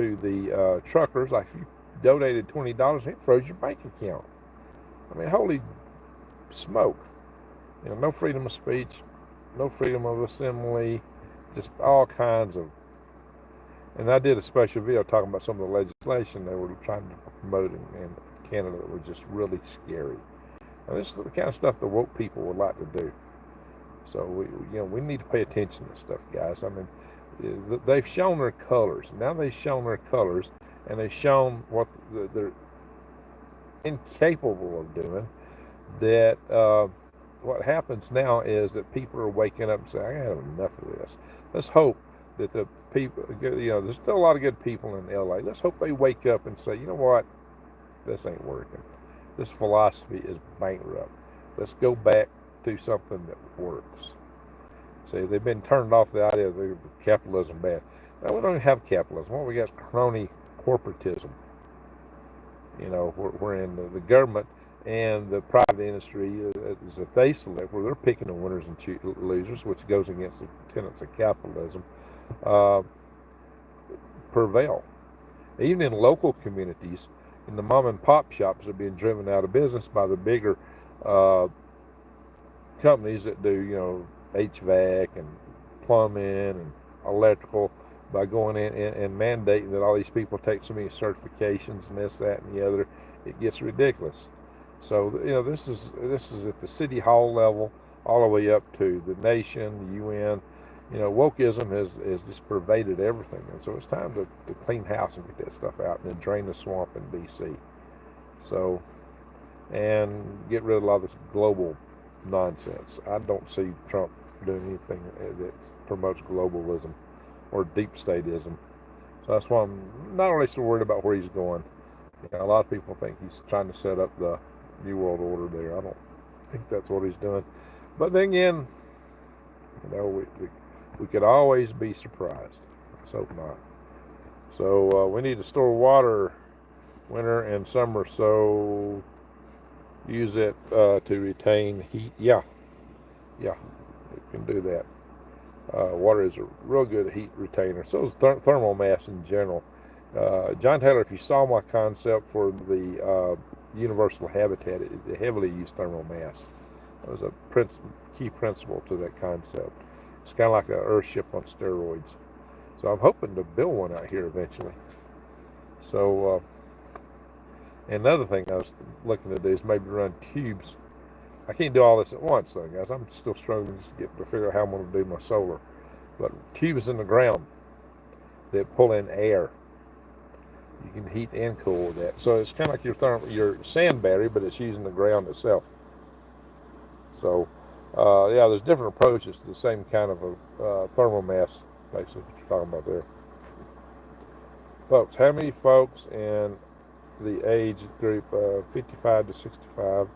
the truckers, like if you donated $20, it froze your bank account. I mean, holy smoke. No freedom of speech, no freedom of assembly, just all kinds of. And I did a special video talking about some of the legislation they were trying to promote in Canada that was just really scary. And this is the kind of stuff the woke people would like to do. So we need to pay attention to stuff, guys. I mean, they've shown their colors. Now they've shown their colors, and they've shown what they're incapable of doing. That what happens now is that people are waking up and saying, I have enough of this. Let's hope that the people, there's still a lot of good people in LA. Let's hope they wake up and say, you know what, this ain't working. This philosophy is bankrupt. Let's go back to something that works. See, they've been turned off the idea of capitalism bad. Now, we don't even have capitalism. What we got is crony corporatism. We're in the government and the private industry is that they select where they're picking the winners and losers, which goes against the tenets of capitalism, prevail. Even in local communities, in the mom and pop shops are being driven out of business by the bigger companies that do, HVAC and plumbing and electrical, by going in and mandating that all these people take so many certifications and this, that, and the other. It gets ridiculous. So, this is at the city hall level, all the way up to the nation, the UN. Wokeism has just pervaded everything. And so it's time to clean house and get that stuff out and then drain the swamp in D.C. So, and get rid of a lot of this global nonsense. I don't see Trump doing anything that promotes globalism or deep stateism. So that's why I'm not really so worried about where he's going. A lot of people think he's trying to set up the New World Order there. I don't think that's what he's doing. But then again, we could always be surprised. Let's hope not. So we need to store water winter and summer, so use it to retain heat. Yeah, you can do that. Water is a real good heat retainer. So is thermal mass in general. John Taylor, if you saw my concept for the universal habitat, it heavily used thermal mass. That was a key principle to that concept. It's kind of like an Earthship on steroids. So I'm hoping to build one out here eventually. So another thing I was looking to do is maybe run tubes. I can't do all this at once though, guys. I'm still struggling to figure out how I'm going to do my solar. But tubes in the ground that pull in air. You can heat and cool with that. So it's kind of like your sand battery, but it's using the ground itself. So yeah, there's different approaches to the same kind of a thermal mass, basically what you're talking about there. Folks, how many folks in the age group 55 to 65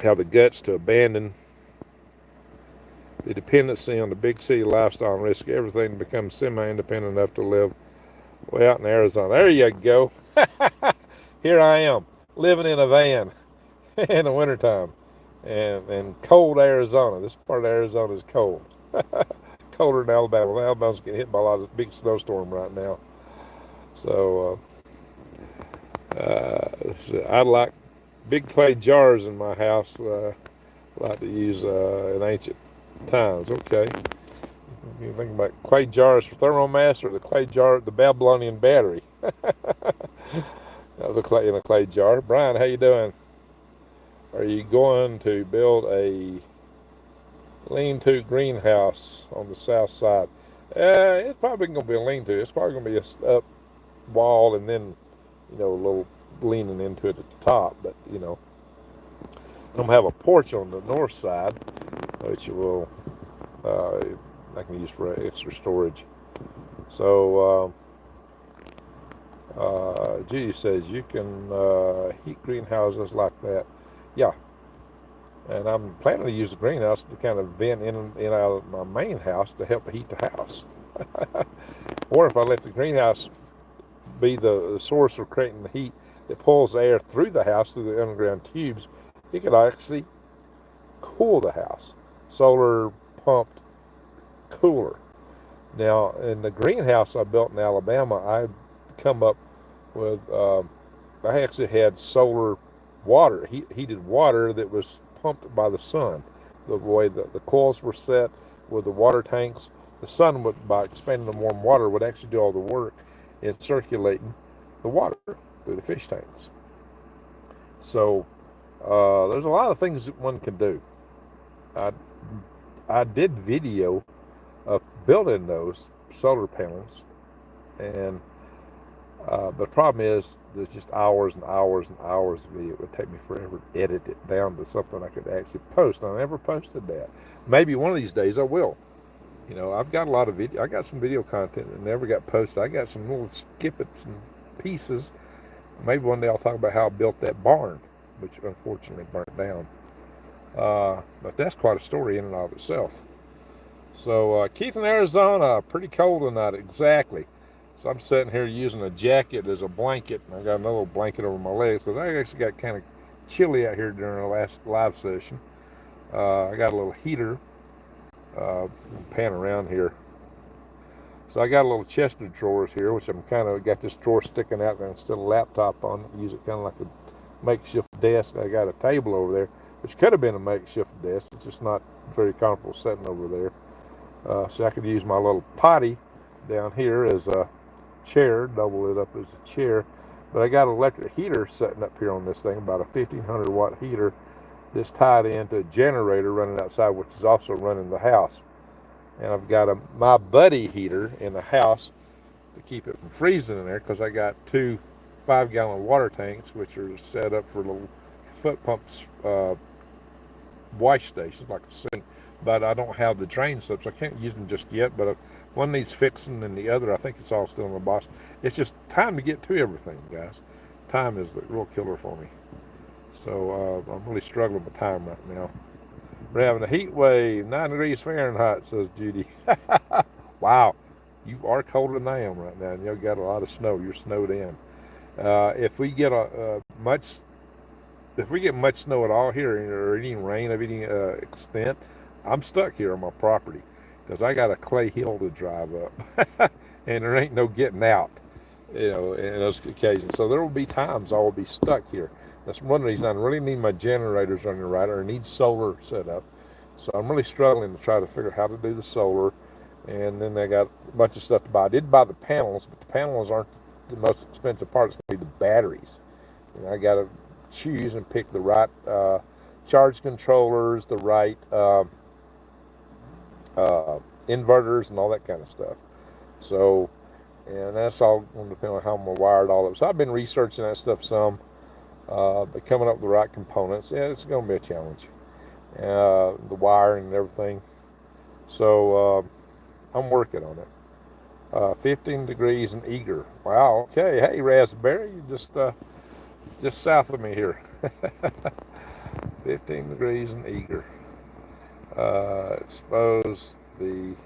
have the guts to abandon the dependency on the big city lifestyle and risk everything to become semi-independent enough to live way out in Arizona? There you go. Here I am, living in a van in the wintertime and cold Arizona. This part of Arizona is cold. Colder than Alabama. Well, Alabama's getting hit by a lot of big snowstorm right now. So I like big clay jars in my house. I like to use in ancient times. Okay. You think about clay jars for thermal mass or the clay jar, the Babylonian battery. That was in a clay jar. Brian, how you doing? Are you going to build a lean-to greenhouse on the south side? It's probably going to be a lean-to. It's probably going to be a up wall and then, a little leaning into it at the top. But, I'm going to have a porch on the north side, which will I can use for extra storage. So Judy says you can heat greenhouses like that. Yeah. And I'm planning to use the greenhouse to kind of vent in and out of my main house to help heat the house. Or if I let the greenhouse be the source of creating the heat that pulls air through the house through the underground tubes, it could actually cool the house. Solar pumped cooler. Now, in the greenhouse I built in Alabama, I come up with, I actually had solar water, heated water that was pumped by the sun. The way the coils were set with the water tanks, the sun would, by expanding the warm water, would actually do all the work in circulating the water through the fish tanks. So there's a lot of things that one can do. I did video of building those solar panels, and the problem is there's just hours and hours and hours of video. It would take me forever to edit it down to something I could actually post. I never posted that. Maybe one of these days I will. I've got a lot of video. I got some video content that never got posted. I got some little snippets and pieces. Maybe one day I'll talk about how I built that barn, which unfortunately burnt down. But that's quite a story in and of itself. So Keith in Arizona, pretty cold tonight, exactly. So I'm sitting here using a jacket as a blanket, and I got another blanket over my legs because I actually got kind of chilly out here during our last live session. I got a little heater. Pan around here. So I got a little chest of drawers here, which I'm kind of got this drawer sticking out there instead of a laptop on it. Use it kind of like a makeshift desk. I got a table over there, which could have been a makeshift desk. It's just not very comfortable sitting over there. So I could use my little potty down here as a chair, double it up as a chair. But I got an electric heater sitting up here on this thing, about a 1500 watt heater that's tied into a generator running outside, which is also running the house. And I've got my buddy heater in the house to keep it from freezing in there, because I got two 5-gallon water tanks, which are set up for little foot pumps wash stations, like a sink, but I don't have the drain slips. I can't use them just yet, but one needs fixing and the other, I think it's all still in the box. It's just time to get to everything, guys. Time is the real killer for me. So I'm really struggling with time right now. We're having a heat wave, 9 degrees Fahrenheit, says Judy. Wow, you are colder than I am right now, and you've got a lot of snow. You're snowed in. If we get much snow at all here, or any rain of any extent, I'm stuck here on my property because I got a clay hill to drive up, and there ain't no getting out, in those occasions. So there will be times I will be stuck here. That's one reason I really need my generators on your right, or need solar set up. So I'm really struggling to try to figure out how to do the solar, and then I got a bunch of stuff to buy. I did buy the panels, but the panels aren't the most expensive part. It's going to be the batteries. And I got to choose and pick the right charge controllers, the right inverters, and all that kind of stuff. So, and that's all going to depend on how I'm going to wire it all up. So I've been researching that stuff some, but coming up with the right components, yeah, it's going to be a challenge. The wiring and everything. So I'm working on it. 15 degrees in Eager. Wow. Okay. Hey, Raspberry, you just south of me here. 15 degrees in Eager. Expose the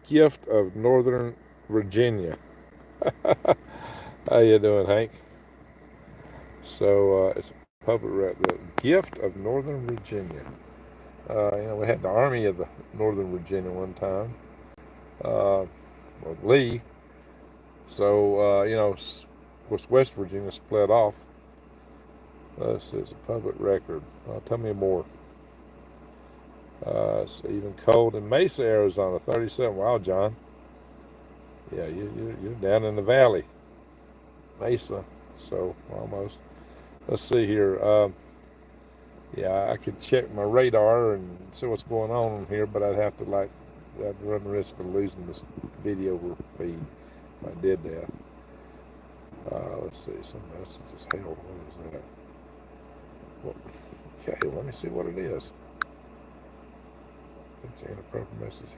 gift of Northern Virginia. How you doing, Hank? So it's the gift of Northern Virginia. We had the Army of the Northern Virginia one time, with Lee. So of course, West Virginia split off. This is a public record. Tell me more. It's even cold in Mesa, Arizona, 37. Wow, John. Yeah, you're down in the valley, Mesa. So almost. Let's see here. Yeah, I could check my radar and see what's going on here, but I'd run the risk of losing this video feed if I did that. Let's see, some messages. Hell, what is that? Well, okay, let me see what it is. It's an inappropriate message.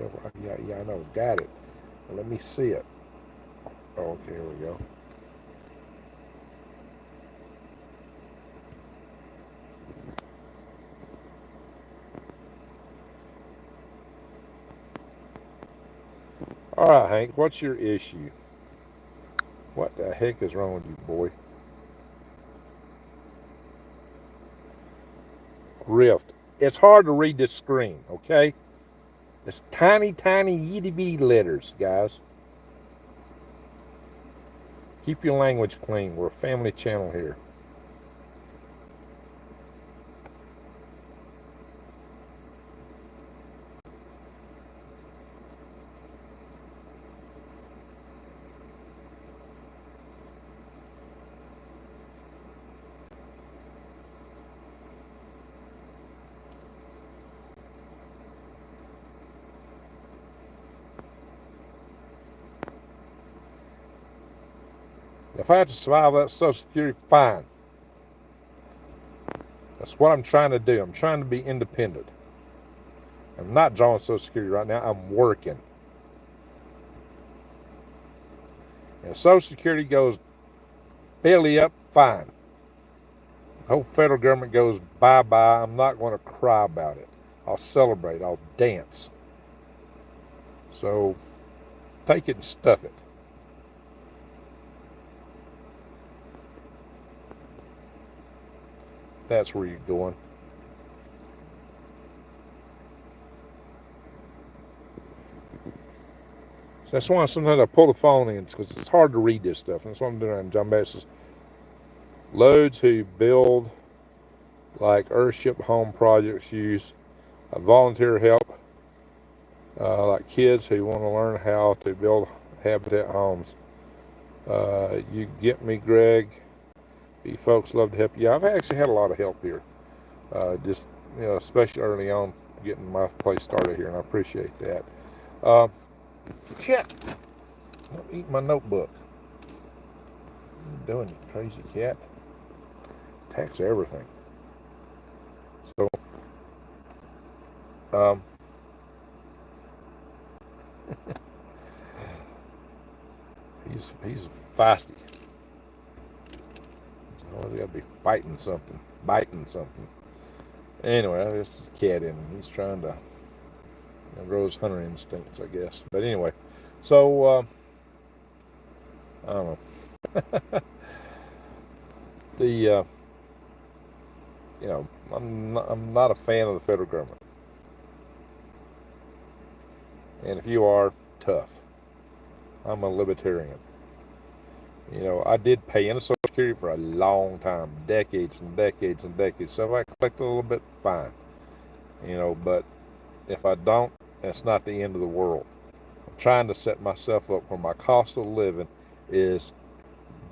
Yeah, I know. Got it. Well, let me see it. Oh, okay, here we go. All right, Hank, what's your issue? What the heck is wrong with you, boy? Rift. It's hard to read this screen, okay? It's tiny, tiny, itty-bitty letters, guys. Keep your language clean. We're a family channel here. If I have to survive that Social Security, fine. That's what I'm trying to do. I'm trying to be independent. I'm not drawing Social Security right now. I'm working. And if Social Security goes belly up, fine. The whole federal government goes bye-bye. I'm not going to cry about it. I'll celebrate. I'll dance. So take it and stuff it. That's where you're going. So that's why sometimes I pull the phone in, because it's hard to read this stuff. And that's what I'm doing on John Bass's loads who build like Earthship home projects use volunteer help, like kids who want to learn how to build habitat homes. You get me, Greg. You folks love to help you. I've actually had a lot of help here, just especially early on getting my place started here, and I appreciate that. Cat, don't eat my notebook. What are you doing, you crazy cat? tax everything. So, um, he's feisty. So he's got to be fighting something, biting something. Anyway, there's this cat in him. He's trying to grow his hunter instincts, I guess. But anyway, so I don't know. The I'm not a fan of the federal government. And if you are, tough. I'm a libertarian. I did pay into Social Security for a long time, decades and decades and decades. So if I collect a little bit, fine. But if I don't, that's not the end of the world. I'm trying to set myself up where my cost of living is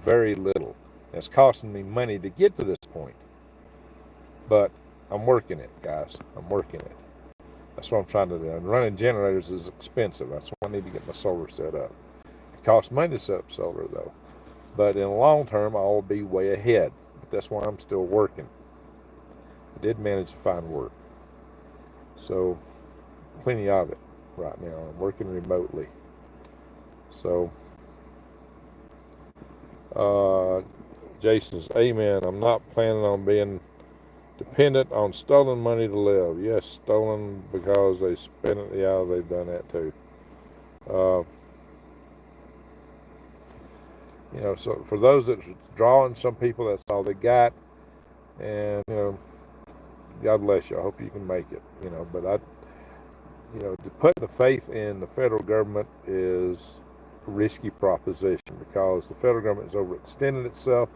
very little. It's costing me money to get to this point. But I'm working it, guys. I'm working it. That's what I'm trying to do. And running generators is expensive. That's why I need to get my solar set up. It costs money to set up solar, though. But in the long term, I will be way ahead. But that's why I'm still working. I did manage to find work. So, plenty of it right now. I'm working remotely. So, Jason says, amen. I'm not planning on being dependent on stolen money to live. Yes, stolen because they spend it. Yeah, they've done that too. So for those that's drawing, some people, that's all they got. And, God bless you. I hope you can make it. But to put the faith in the federal government is a risky proposition because the federal government has overextended itself.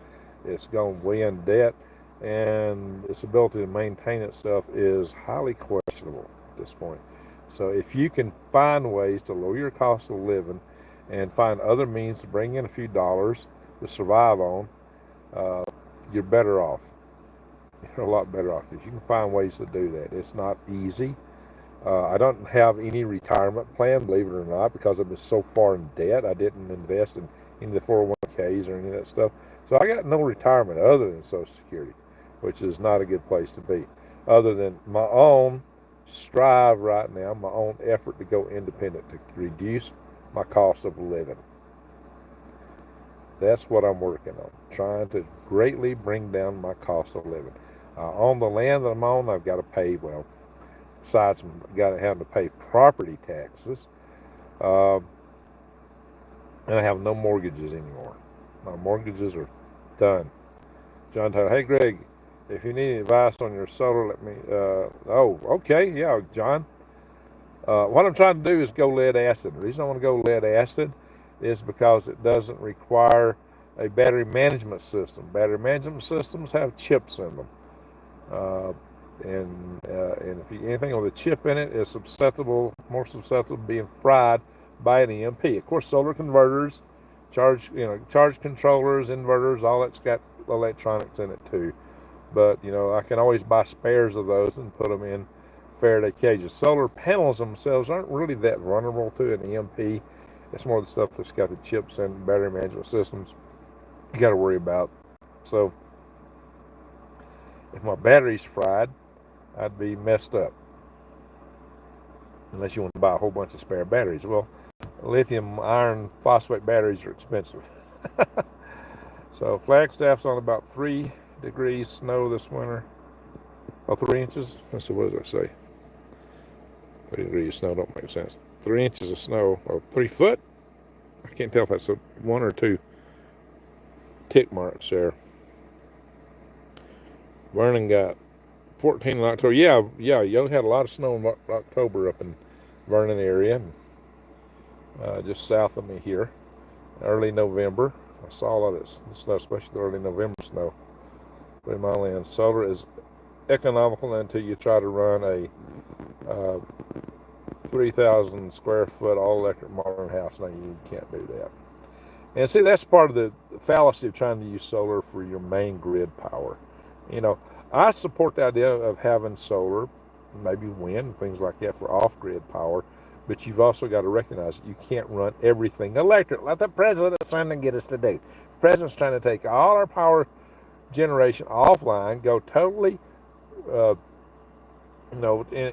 It's gone way in debt. And its ability to maintain itself is highly questionable at this point. So if you can find ways to lower your cost of living and find other means to bring in a few dollars to survive on, you're better off. You're a lot better off if you can find ways to do that. It's not easy. I don't have any retirement plan, believe it or not, because I've been so far in debt. I didn't invest in any of the 401ks or any of that stuff. So I got no retirement other than Social Security, which is not a good place to be, other than my own strive right now, my own effort to go independent, to reduce my cost of living. That's what I'm working on, trying to greatly bring down my cost of living. On the land that I'm on, I've got to pay, besides having to pay property taxes, and I have no mortgages anymore. My mortgages are done. John Tyler, hey Greg, if you need advice on your solar, let me, okay, yeah, John. What I'm trying to do is go lead acid. The reason I want to go lead acid is because it doesn't require a battery management system. Battery management systems have chips in them. And if anything with a chip in it is more susceptible to being fried by an EMP. Of course, solar converters, charge controllers, inverters, all that's got electronics in it too. But I can always buy spares of those and put them in Faraday cages. Solar panels themselves aren't really that vulnerable to an EMP. It's more the stuff that's got the chips and battery management systems you got to worry about. So if my battery's fried, I'd be messed up. Unless you want to buy a whole bunch of spare batteries. Well, lithium iron phosphate batteries are expensive. So Flagstaff's on about 3 degrees snow this winter. 3 inches. Let's see, what does that say? 3 degrees of snow don't make sense. 3 inches of snow, or 3 foot? I can't tell if that's 1 or 2 tick marks there. Vernon got 14 in October. Yeah, you had a lot of snow in October up in Vernon area, just south of me here. Early November. I saw a lot of this snow, especially the early November snow. But in my land, solar is economical until you try to run a 3,000 square foot all electric modern house. Now you can't do that. And see, that's part of the fallacy of trying to use solar for your main grid power. I support the idea of having solar, maybe wind, things like that for off-grid power, but you've also got to recognize that you can't run everything electric like the president's trying to get us to do. The president's trying to take all our power generation offline, go totally uh,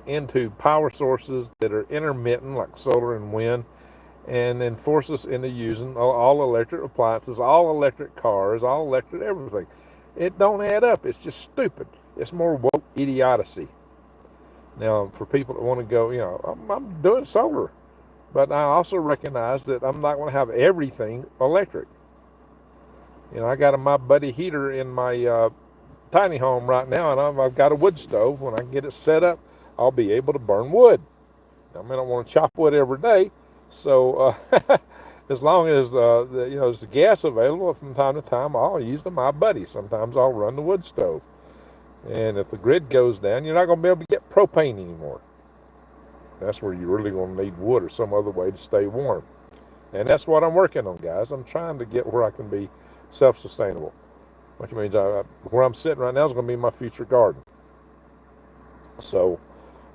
into power sources that are intermittent, like solar and wind, and then force us into using all electric appliances, all electric cars, all electric everything. It don't add up. It's just stupid. It's more woke idiocy. Now, for people that want to go, I'm doing solar, but I also recognize that I'm not going to have everything electric. I got my buddy heater in my tiny home right now, and I've got a wood stove. When I get it set up, I'll be able to burn wood. I don't want to chop wood every day, so as long as there's the gas available from time to time, I'll use my buddy. Sometimes I'll run the wood stove, and if the grid goes down, you're not going to be able to get propane anymore. That's where you're really going to need wood or some other way to stay warm, and that's what I'm working on, guys. I'm trying to get where I can be self-sustainable, which means where I'm sitting right now is going to be my future garden. So,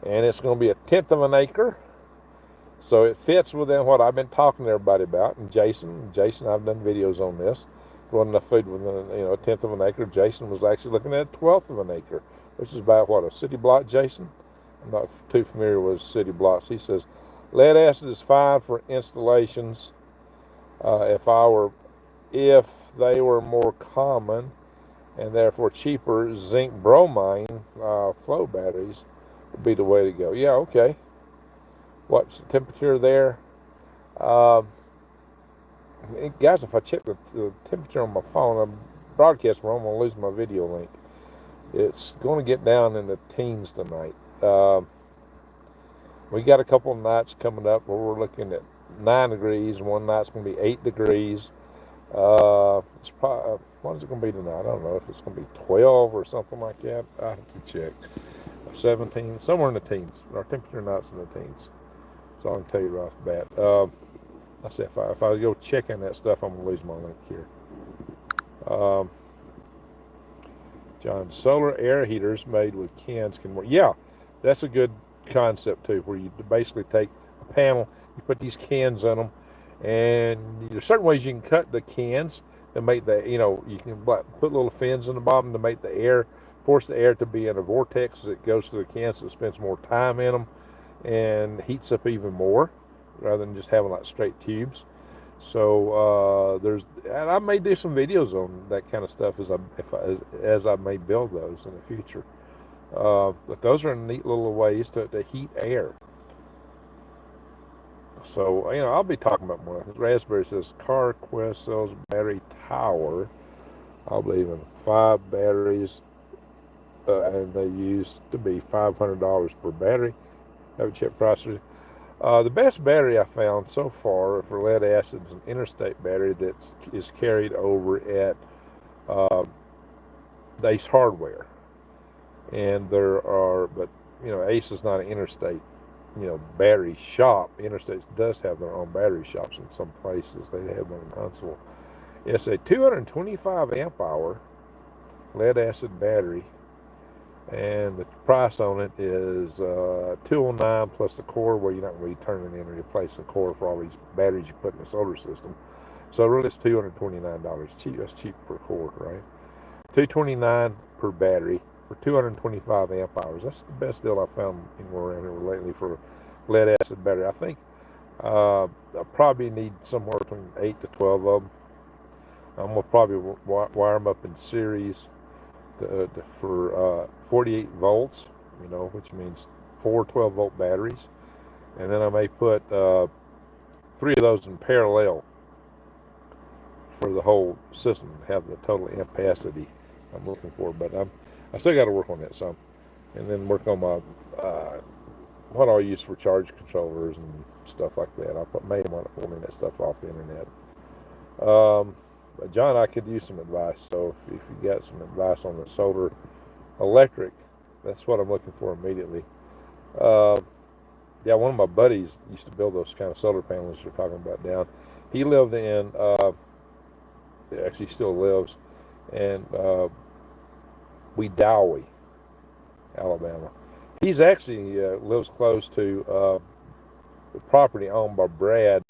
and it's going to be 1/10 of an acre. So it fits within what I've been talking to everybody about. And Jason, I've done videos on this. Growing enough food within 1/10 of an acre. Jason was actually looking at 1/12 of an acre, which is about a city block, Jason? I'm not too familiar with city blocks. He says lead acid is fine for installations. If they were more common and therefore cheaper, zinc bromine flow batteries would be the way to go. Yeah, okay. What's the temperature there? Guys, if I check the temperature on my phone, I'm broadcasting, I'm going to lose my video link. It's going to get down in the teens tonight. We got a couple of nights coming up where we're looking at 9 degrees. One night's going to be 8 degrees. It's probably, what is it going to be tonight? I don't know if it's going to be 12 or something like that. I have to check. 17, somewhere in the teens. Our temperature night's in the teens. So I can tell you right off the bat. I say if I go checking that stuff, I'm going to lose my link here. John, solar air heaters made with cans can work. Yeah, that's a good concept too, where you basically take a panel, you put these cans on them, and there's certain ways you can cut the cans to make you can put little fins in the bottom to make the air, force the air to be in a vortex as it goes through the cans, so it spends more time in them and heats up even more rather than just having like straight tubes. So and I may do some videos on that kind of stuff as I may build those in the future. But those are neat little ways to heat air. So I'll be talking about more. Raspberry says CarQuest sells battery tower. I believe in 5 batteries, and they used to be $500 per battery. Haven't checked prices. The best battery I found so far for lead acid is an interstate battery that is carried over at Ace Hardware. And but Ace is not an interstate, battery shop. Interstate does have their own battery shops in some places. They have one in Huntsville. It's a 225 amp hour lead acid battery. And the price on it is $209 plus the core, where you're not going to be turning in and replacing the core for all these batteries you put in the solar system. So really it's $229. Cheap. That's cheap per core, right? $229 per battery for 225 amp hours. That's the best deal I found anywhere around here lately for lead acid battery. I think I'll probably need somewhere between 8 to 12 of them. I'm going to probably wire them up in series for 48 volts, which means 4 12-volt batteries. And then I may put 3 of those in parallel for the whole system, have the total ampacity I'm looking for. But I still got to work on that some, and then work on my what I'll use for charge controllers and stuff like that. I may want to order that stuff off the internet. But John, I could use some advice. So if you got some advice on the solar electric, that's what I'm looking for immediately. Yeah, one of my buddies used to build those kind of solar panels you're talking about down. He lived in, actually still lives, in Wedowee, Alabama. He's actually lives close to the property owned by Brad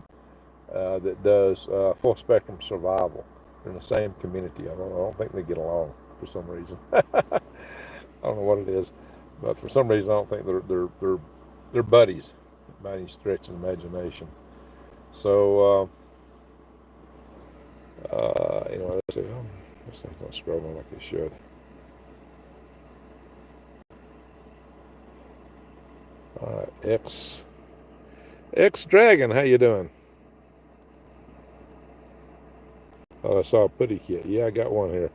that does full spectrum survival. They're in the same community. I don't think they get along. for some reason. I don't know what it is, but for some reason I don't think they're buddies by any stretch of the imagination. So anyway, let's see. This thing's not scrolling like it should. All right, X Dragon, how you doing? Oh, I saw a putty kit. Yeah, I got one here.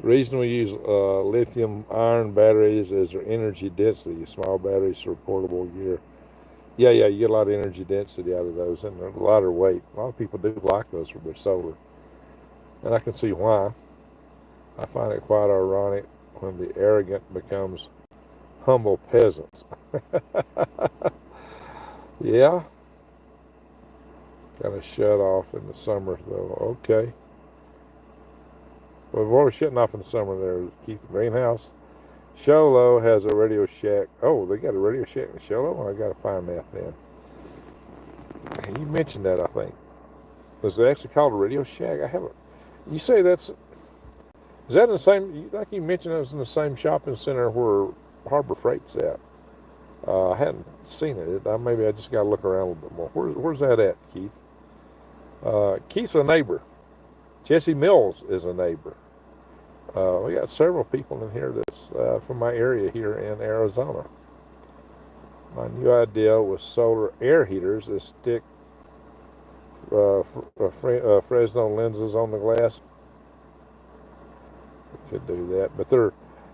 The reason we use lithium iron batteries is their energy density. Small batteries for portable gear. Yeah, you get a lot of energy density out of those, and they're a lighter weight. A lot of people do like those for their solar, and I can see why. I find it quite ironic when the arrogant becomes humble peasants. Yeah, kind of shut off in the summer though. Okay. Well, we're shutting off in the summer there, Keith. Greenhouse. Sholo has a Radio Shack. Oh, they got a Radio Shack in Sholo? I got to find that then. You mentioned that, I think. Was it actually called a Radio Shack? I haven't. You say is that in the same, like you mentioned, it was in the same shopping center where Harbor Freight's at. I hadn't seen it. Maybe I just got to look around a little bit more. Where's that at, Keith? Keith's a neighbor. Jesse Mills is a neighbor. We got several people in here that's from my area here in Arizona. My new idea with solar air heaters is stick Fresnel lenses on the glass. We could do that, but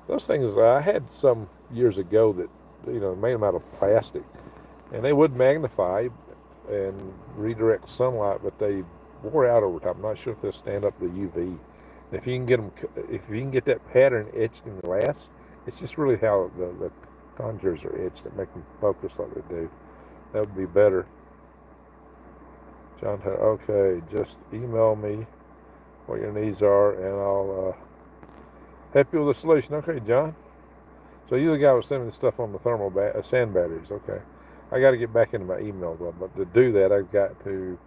those things. I had some years ago that made them out of plastic, and they would magnify and redirect sunlight, but they wore out over time. I'm not sure if they'll stand up to UV. If you can get that pattern etched in glass, it's just really how the contours are etched that make them focus like they do. That would be better. John, okay, just email me what your needs are, and I'll help you with a solution. Okay, John. So you're the guy who was sending the stuff on the thermal sand batteries. Okay, I got to get back into my email, but to do that, I got to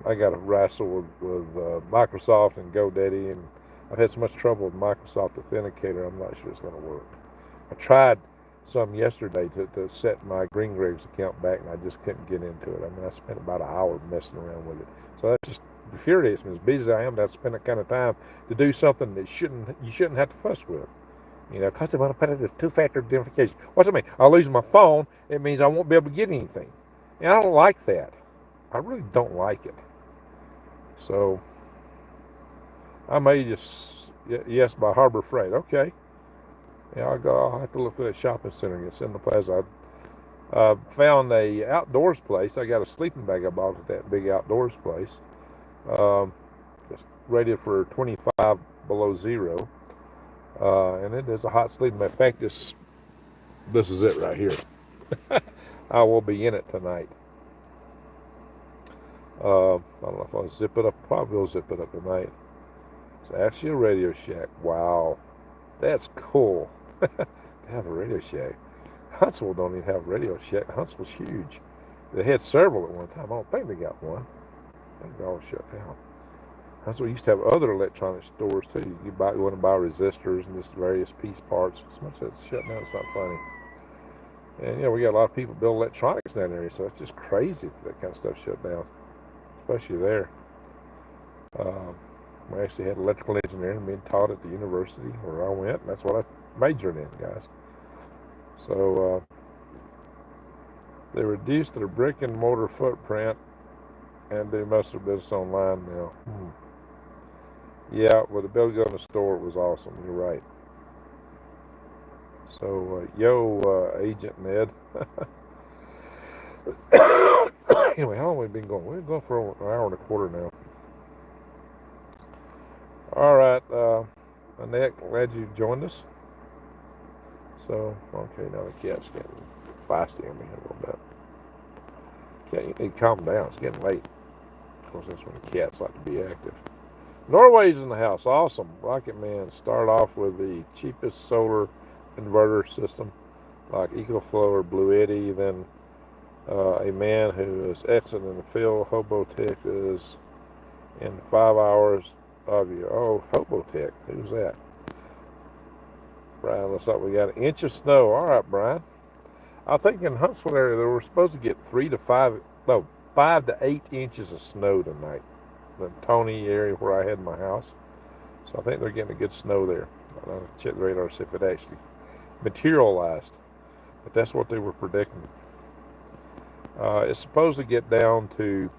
wrestle with Microsoft and GoDaddy, and I've had so much trouble with Microsoft Authenticator, I'm not sure it's going to work. I tried some yesterday to set my Green Greg's account back, and I just couldn't get into it. I mean, I spent about an hour messing around with it. So that just infuriates me. As busy as I am, to have to spend that kind of time to do something that you shouldn't have to fuss with. Because they want to put in this two-factor identification. What's that mean? I'll lose my phone. It means I won't be able to get anything. And I don't like that. I really don't like it. So I may just, yes, by Harbor Freight. Okay. Yeah, I'll have to look for that shopping center. It's in the plaza. I found a outdoors place. I got a sleeping bag I bought at that big outdoors place. It's rated for 25 below zero. And it is a hot sleeping bag. In fact, this is it right here. I will be in it tonight. I don't know if I'll zip it up. Probably will zip it up tonight. It's actually a Radio Shack. Wow. That's cool. To have a Radio Shack. Huntsville don't even have a Radio Shack. Huntsville's huge. They had several at one time. I don't think they got one. I think they all shut down. Huntsville used to have other electronic stores too. You want to buy resistors and just various piece parts. So much that's shut down, it's not funny. And we got a lot of people build electronics in that area, so it's just crazy if that kind of stuff shut down. Especially there. We actually had electrical engineering being taught at the university where I went, and that's what I majored in, guys. So they reduced their brick and mortar footprint and do most of their business online now. Yeah, with the ability to go in the store, it was awesome. You're right. So, Agent Ned. Anyway, how long have we been going? We've been going for an hour and a quarter now. All right, Annette, glad you joined us. So, okay, now the cat's getting feisty on me a little bit. Cat, you need to calm down. It's getting late. Of course, that's when the cats like to be active. Norway's in the house. Awesome. Rocket Man. Start off with the cheapest solar inverter system like EcoFlow or Blue Eddy. Then a man who is excellent in the field, Hobotech, is in 5 hours of you. Oh, Hobotech. Who's that? Brian looks like we got an inch of snow. All right, Brian. I think in Huntsville area they were supposed to get 5 to 8 inches of snow tonight. The Tony area where I had my house. So I think they're getting a good snow there. I'll check the radar to see if it actually materialized. But that's what they were predicting. It's supposed to get down to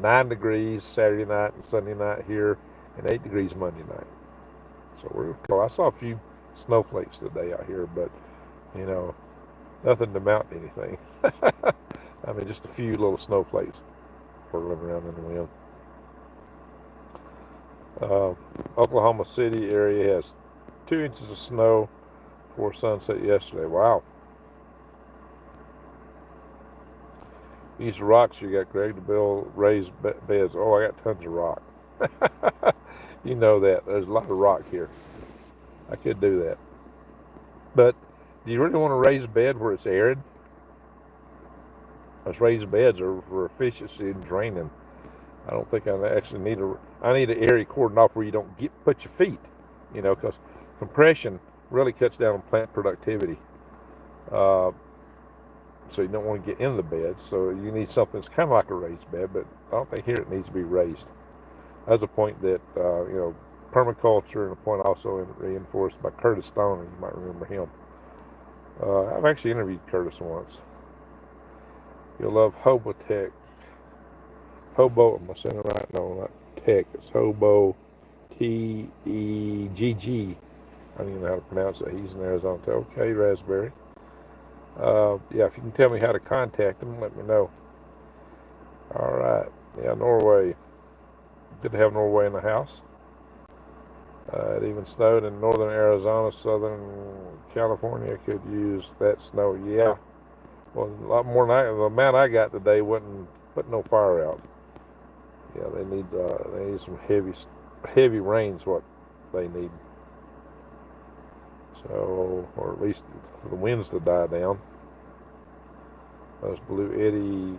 9 degrees Saturday night and Sunday night here, and 8 degrees Monday night. So we're cool. I saw a few snowflakes today out here, but nothing to mount to anything. I mean, just a few little snowflakes whirling around in the wind. Oklahoma City area has 2 inches of snow before sunset yesterday. Wow. These rocks you got, Greg, to build raised beds. Oh, I got tons of rock. You know that. There's a lot of rock here. I could do that. But do you really want to raise a bed where it's arid? Those raised beds are for efficiency and draining. I don't think I actually need I need an area cordoned off where you don't put your feet, because compression really cuts down on plant productivity. So you don't want to get in the bed. So you need something that's kind of like a raised bed, but I don't think here it needs to be raised. That's a point that, permaculture, and a point also reinforced by Curtis Stone. You might remember him. I've actually interviewed Curtis once. You'll love Hobotech. Hobo, am I saying it right? No, not tech. It's Hobo, Tegg. I don't even know how to pronounce it. He's in Arizona. Okay, Raspberry. Yeah, if you can tell me how to contact him, let me know. All right. Yeah, Norway. Good to have Norway in the house. It even snowed in northern Arizona. Southern California could use that snow. Yeah. Well, a lot more than the amount I got today wouldn't put no fire out. Yeah, they need some heavy rains. What they need. So, or at least for the winds to die down. Those Blue Eddy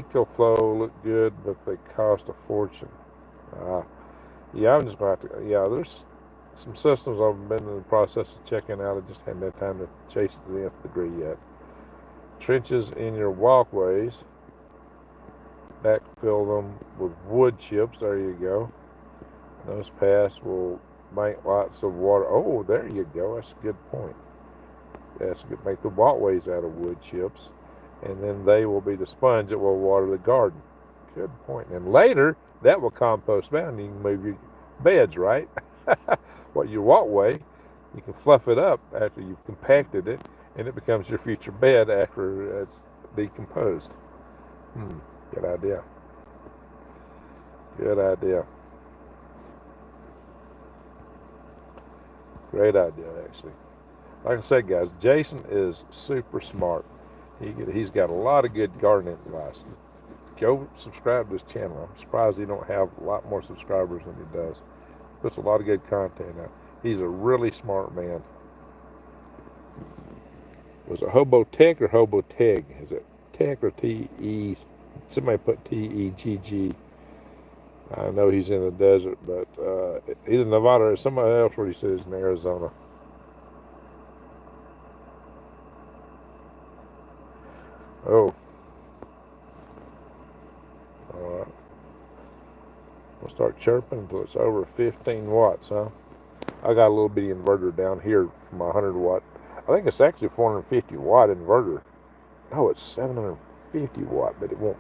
EcoFlow look good, but they cost a fortune. Yeah, I'm just going to have to. Yeah, there's some systems I've been in the process of checking out. I just haven't had time to chase it to the nth degree yet. Trenches in your walkways. Backfill them with wood chips. There you go. Those paths will bank lots of water. Oh, there you go. That's a good point. That's good. Make the walkways out of wood chips, and then they will be the sponge that will water the garden. Good point. And later, that will compost down, and you can move your beds, right? Your walkway, you can fluff it up after you've compacted it, and it becomes your future bed after it's decomposed. Good idea. Good idea. Great idea, actually. Like I said, guys, Jason is super smart. He's got a lot of good gardening advice. Go subscribe to his channel. I'm surprised he don't have a lot more subscribers than he does. Puts a lot of good content out. He's a really smart man. Was it Hobotech or Hoboteg? Is it Tech or T-E? Somebody put T-E-G-G. I know he's in the desert, but either Nevada or somebody else where he says in Arizona. Oh. All right. We'll start chirping until it's over 15 watts, huh? I got a little bitty inverter down here for my 100 watt. I think it's actually a 450 watt inverter. No, it's 750 watt, but it won't,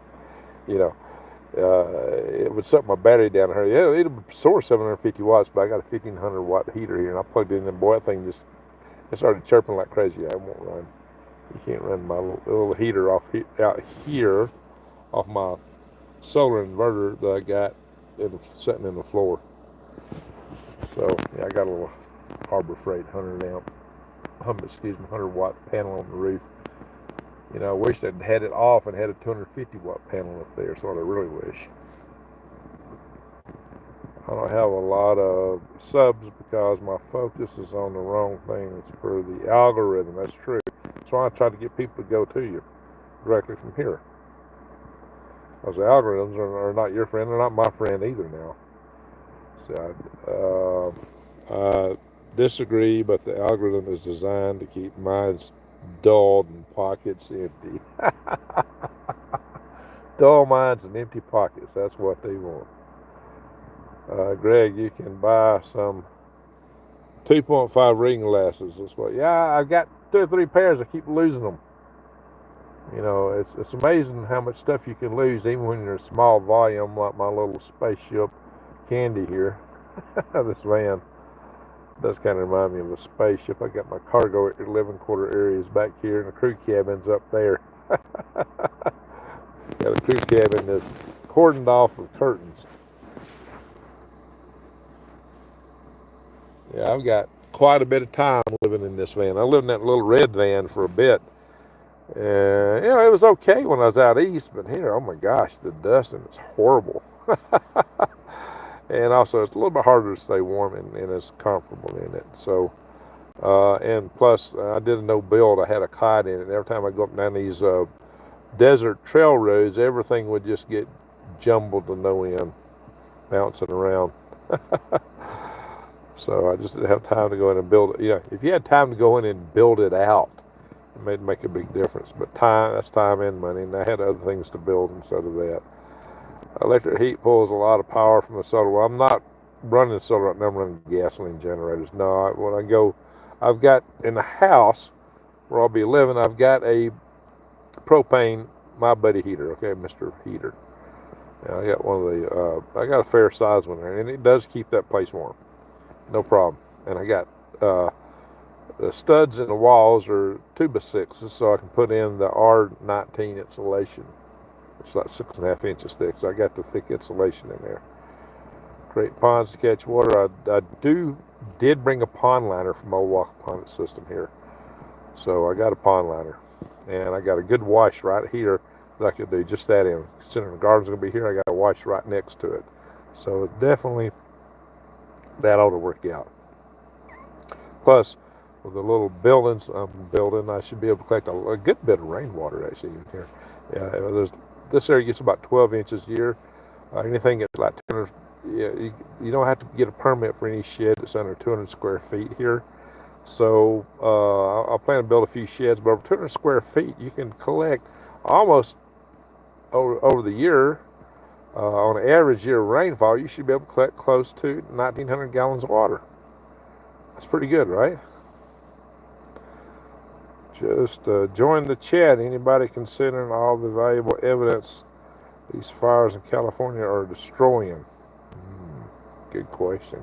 it would suck my battery down here. Yeah, it'll source 750 watts, but I got a 1500 watt heater here, and I plugged it in, and boy, that thing it started chirping like crazy. I won't run. You can't run my little heater out here off my solar inverter that I got sitting in the floor. So yeah, I got a little Harbor Freight 100 watt panel on the roof. I wish I'd had it off and had a 250 watt panel up there. That's what I really wish. I don't have a lot of subs because my focus is on the wrong things for the algorithm. That's true. So I try to get people to go to you directly from here. Because the algorithms are not your friend. They're not my friend either now. So Disagree, but the algorithm is designed to keep minds dulled and pockets empty. Dull minds and empty pockets. That's what they want. Greg, you can buy some 2.5 reading glasses. That's what. Yeah, I've got 2 or 3 pairs. I keep losing them. You know, it's amazing how much stuff you can lose, even when you're a small volume, like my little spaceship candy here. This van does kind of remind me of a spaceship. I got my cargo living quarter areas back here, and the crew cabin's up there. Yeah, the crew cabin is cordoned off with curtains. Yeah, I've got quite a bit of time living in this van. I lived in that little red van for a bit. You know, it was okay when I was out east, but here, oh my gosh, the dusting is horrible. And also, it's a little bit harder to stay warm and it's comfortable in it. So, and plus, I did a no build. I had a cot in it. Every time I go up and down these desert trail roads, everything would just get jumbled to no end, bouncing around. So I just didn't have time to go in and build it. You know, if you had time to go in and build it out, it may make a big difference. But time, that's time and money, and I had other things to build instead of that. Electric heat pulls a lot of power from the solar. Well, I'm not running solar right now. I'm running gasoline generators. No, when I go, I've got in the house where I'll be living, I've got a propane, my buddy heater, okay, Mr. Heater. And I got one of the, I got a fair size one there, and it does keep that place warm. No problem. And I got the studs in the walls are 2x6s, so I can put in the R19 insulation. It's like 6.5 inches thick, so I got the thick insulation in there. Create ponds to catch water. I did bring a pond liner from my Walker Pond system here. So I got a pond liner. And I got a good wash right here that I could do just that in. Considering the garden's going to be here, I got a wash right next to it. So definitely that ought to work out. Plus, with the little buildings I'm building, I should be able to collect a good bit of rainwater actually in here. Yeah, this area gets about 12 inches a year. Anything at like 200, yeah, you don't have to get a permit for any shed that's under 200 square feet here. So I plan to build a few sheds, but over 200 square feet, you can collect almost over the year, on an average year of rainfall, you should be able to collect close to 1,900 gallons of water. That's pretty good, right? Just join the chat. Anybody considering all the valuable evidence these fires in California are destroying? Good question.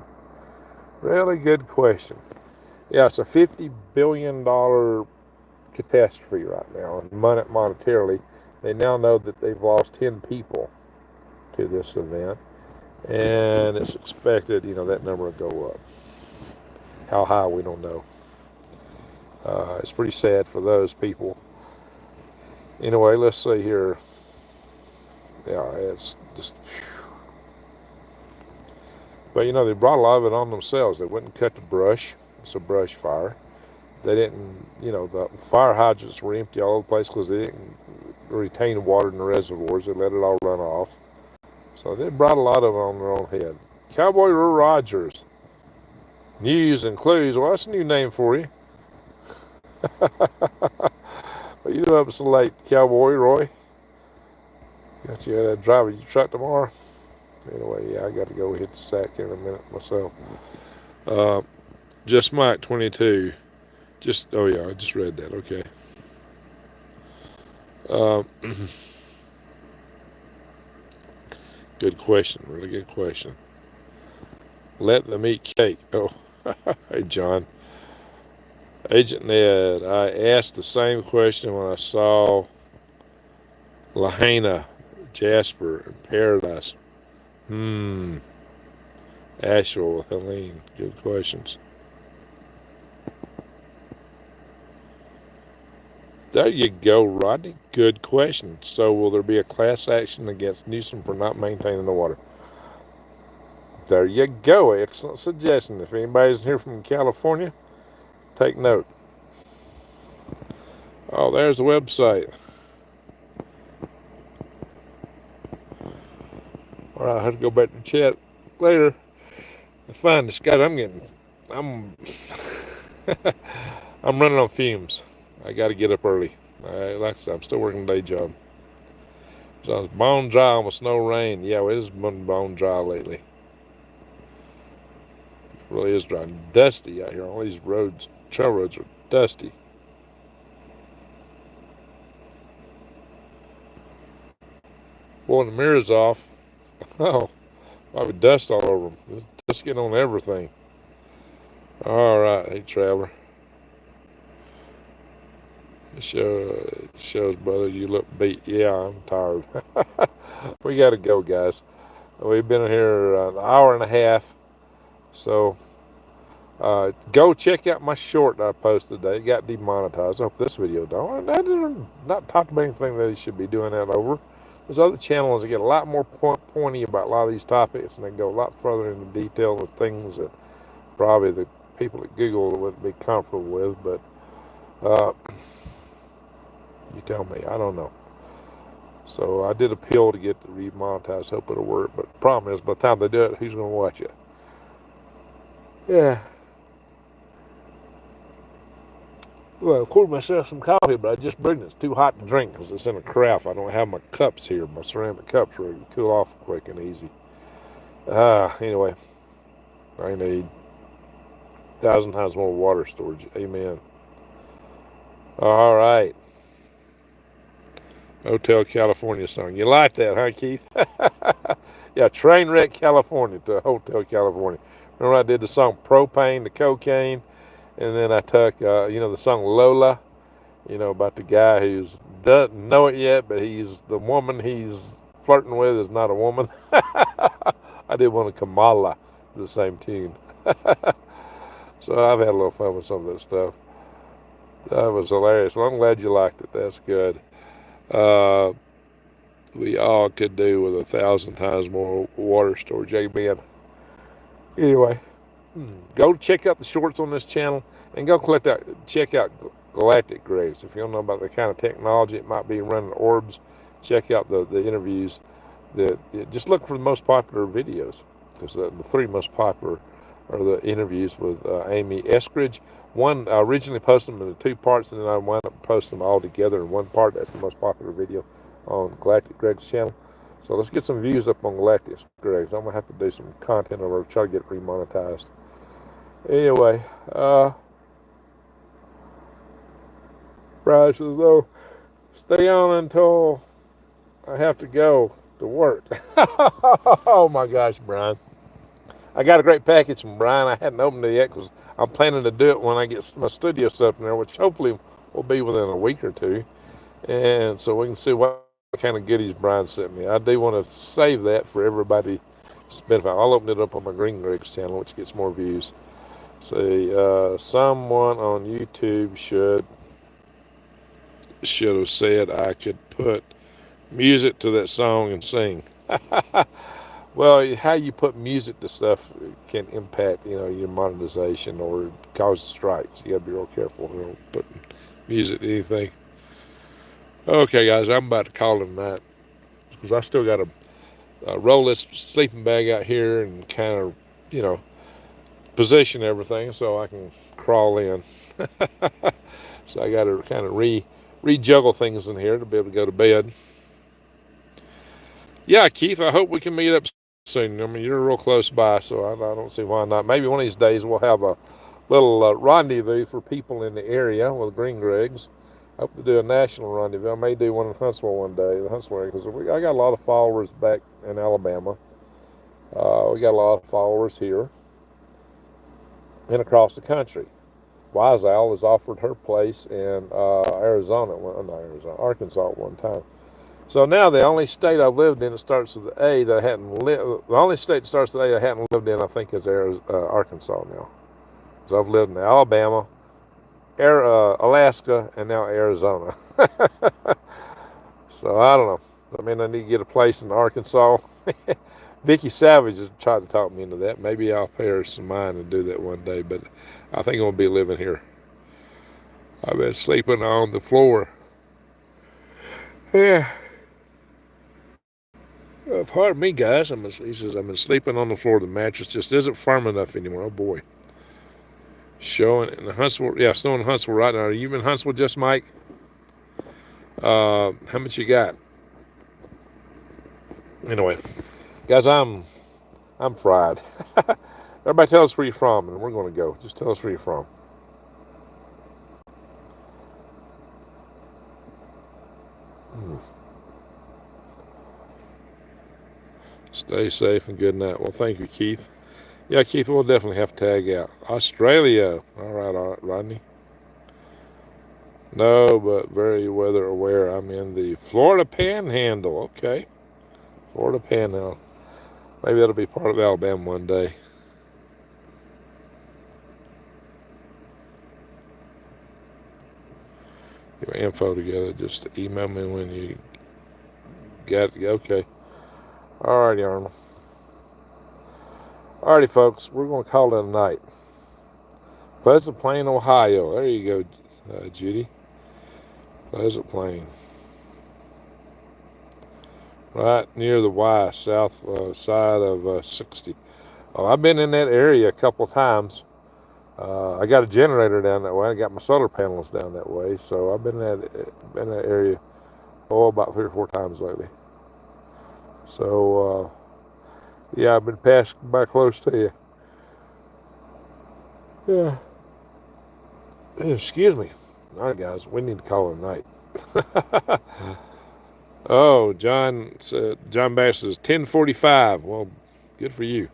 Really good question. Yeah, it's a $50 billion catastrophe right now, and monetarily. They now know that they've lost 10 people to this event, and it's expected, you know, that number will go up. How high, we don't know. It's pretty sad for those people. Anyway, let's see here. Yeah, it's just... But, you know, they brought a lot of it on themselves. They wouldn't cut the brush. It's a brush fire. They didn't, you know, the fire hydrants were empty all over the place because they didn't retain water in the reservoirs. They let it all run off. So they brought a lot of it on their own head. Cowboy Roy Rogers. News and clues. Well, that's a new name for you. But you up so late, Cowboy Roy. Got you driving your truck tomorrow. Anyway, yeah, I got to go hit the sack in a minute myself. Just Mike 22. Oh yeah, I just read that. Okay. Good question. Really good question. Let them eat cake. Oh, hey John. Agent Ned, I asked the same question when I saw Lahaina, Jasper, and Paradise. Asheville, Helene. Good questions. There you go, Rodney. Good question. So will there be a class action against Newsom for not maintaining the water? There you go. Excellent suggestion. If anybody's here from California, take note. Oh, there's the website. All right, I have to go back to chat later and find the Scott. I'm getting I'm I'm running on fumes. I got to get up early. Like I said, I'm still working a day job. So it's bone dry with no rain. Yeah, it has been bone dry lately. It really is dry. And dusty out here. All these roads, trail roads are dusty. Boy, the mirror's off. Oh, probably dust all over them. There's dust getting on everything. All right, hey traveler. It shows, brother, you look beat. Yeah, I'm tired. We got to go, guys. We've been here an hour and a half. So go check out my short that I posted today. It got demonetized. I hope this video don't. I didn't not talk about anything that he should be doing that over. There's other channels that get a lot more pointy about a lot of these topics, and they go a lot further into detail with things that probably the people at Google wouldn't be comfortable with. But you tell me. I don't know. So I did appeal to get remonetized. Hope it'll work. But the problem is, by the time they do it, who's going to watch it? Yeah. Well, I poured myself some coffee, but I just brewed it. It's too hot to drink because it's in a carafe. I don't have my cups here. My ceramic cups ready to cool off quick and easy. Anyway, I need 1,000 times more water storage. Amen. All right. Hotel California song. You like that, huh, Keith? Yeah, Trainwreck California to Hotel California. Remember I did the song Propane to Cocaine, and then I took, the song Lola, about the guy who doesn't know it yet, but the woman he's flirting with is not a woman. I did one of Kamala, the same tune. So I've had a little fun with some of this stuff. That was hilarious. Well, I'm glad you liked it. That's good. We all could do with 1,000 times more water storage. Amen. Anyway, go check out the shorts on this channel and go check out Galactic Graves. If you don't know about the kind of technology it might be running orbs, check out the interviews. Just look for the most popular videos, because the three most popular are the interviews with Amy Eskridge. One, I originally posted them in 2 parts, and then I wound up posting them all together in 1 part. That's the most popular video on Galactic Greg's channel. So let's get some views up on Galactic Greg's. I'm going to have to do some content over, try to get it remonetized. Anyway, Brian says, though, stay on until I have to go to work. Oh my gosh, Brian. I got a great package from Brian. I hadn't opened it yet because I'm planning to do it when I get my studio stuff in there, which hopefully will be within a week or 2. And so we can see what kind of goodies Brian sent me. I do want to save that for everybody's benefit. I'll open it up on my Green Greg's channel, which gets more views. See, someone on YouTube should have said I could put music to that song and sing. Well, how you put music to stuff can impact, your monetization or cause strikes. You got to be real careful putting music to anything. Okay, guys, I'm about to call it a night because I still got to roll this sleeping bag out here and kind of, position everything so I can crawl in. So I got to kind of rejuggle things in here to be able to go to bed. Yeah, Keith, I hope we can meet up soon. I mean, you're real close by, so I don't see why not. Maybe one of these days we'll have a little rendezvous for people in the area with Green Greg's. I hope to do a national rendezvous. I may do one in Huntsville one day, the Huntsville area, because I got a lot of followers back in Alabama. We got a lot of followers here and across the country. Wise Owl has offered her place in Arkansas at one time. So now the only state I've lived in that starts with A that I hadn't lived, the only state that starts with A I hadn't lived in, I think, is Arkansas now. So I've lived in Alabama, Alaska, and now Arizona. So I don't know. I mean, I need to get a place in Arkansas. Vicky Savage has tried to talk me into that. Maybe I'll pay her some mind and do that one day, but I think I'm going to be living here. I've been sleeping on the floor. Yeah. Pardon me, guys. He says, I've been sleeping on the floor. The mattress just isn't firm enough anymore. Oh, boy. Showing in Huntsville. Yeah, snowing in Huntsville right now. Are you in Huntsville, just Mike? How much you got? Anyway, guys, I'm fried. Everybody tell us where you're from, and we're going to go. Just tell us where you're from. Stay safe and good night. Well, thank you, Keith. Yeah, Keith, we'll definitely have to tag out. Australia. All right, Rodney. No, but very weather aware. I'm in the Florida Panhandle. Okay. Florida Panhandle. Maybe that'll be part of Alabama one day. Get my info together. Just email me when you got it. Okay. All righty, Arnold. All righty, folks. We're going to call it a night. Pleasant Plain, Ohio. There you go, Judy. Pleasant Plain. Right near the Y, south side of 60. I've been in that area a couple of times. I got a generator down that way. I got my solar panels down that way. So I've been in that area about 3 or 4 times lately. So yeah, I've been passing by close to you. Yeah. Excuse me. All right, guys, we need to call it a night. Oh, John Bass says 10:45. Well, good for you.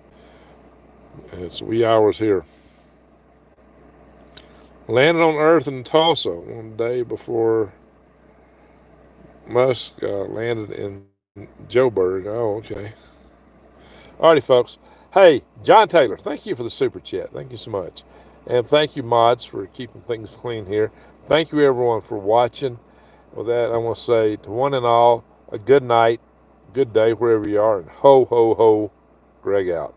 It's wee hours here. Landed on Earth in Tulsa one day before Musk landed in Joburg. Oh, okay. Alrighty, folks. Hey, John Taylor, thank you for the super chat. Thank you so much. And thank you, mods, for keeping things clean here. Thank you, everyone, for watching. With that, I want to say to one and all, a good night, good day, wherever you are, and ho, ho, ho, Greg out.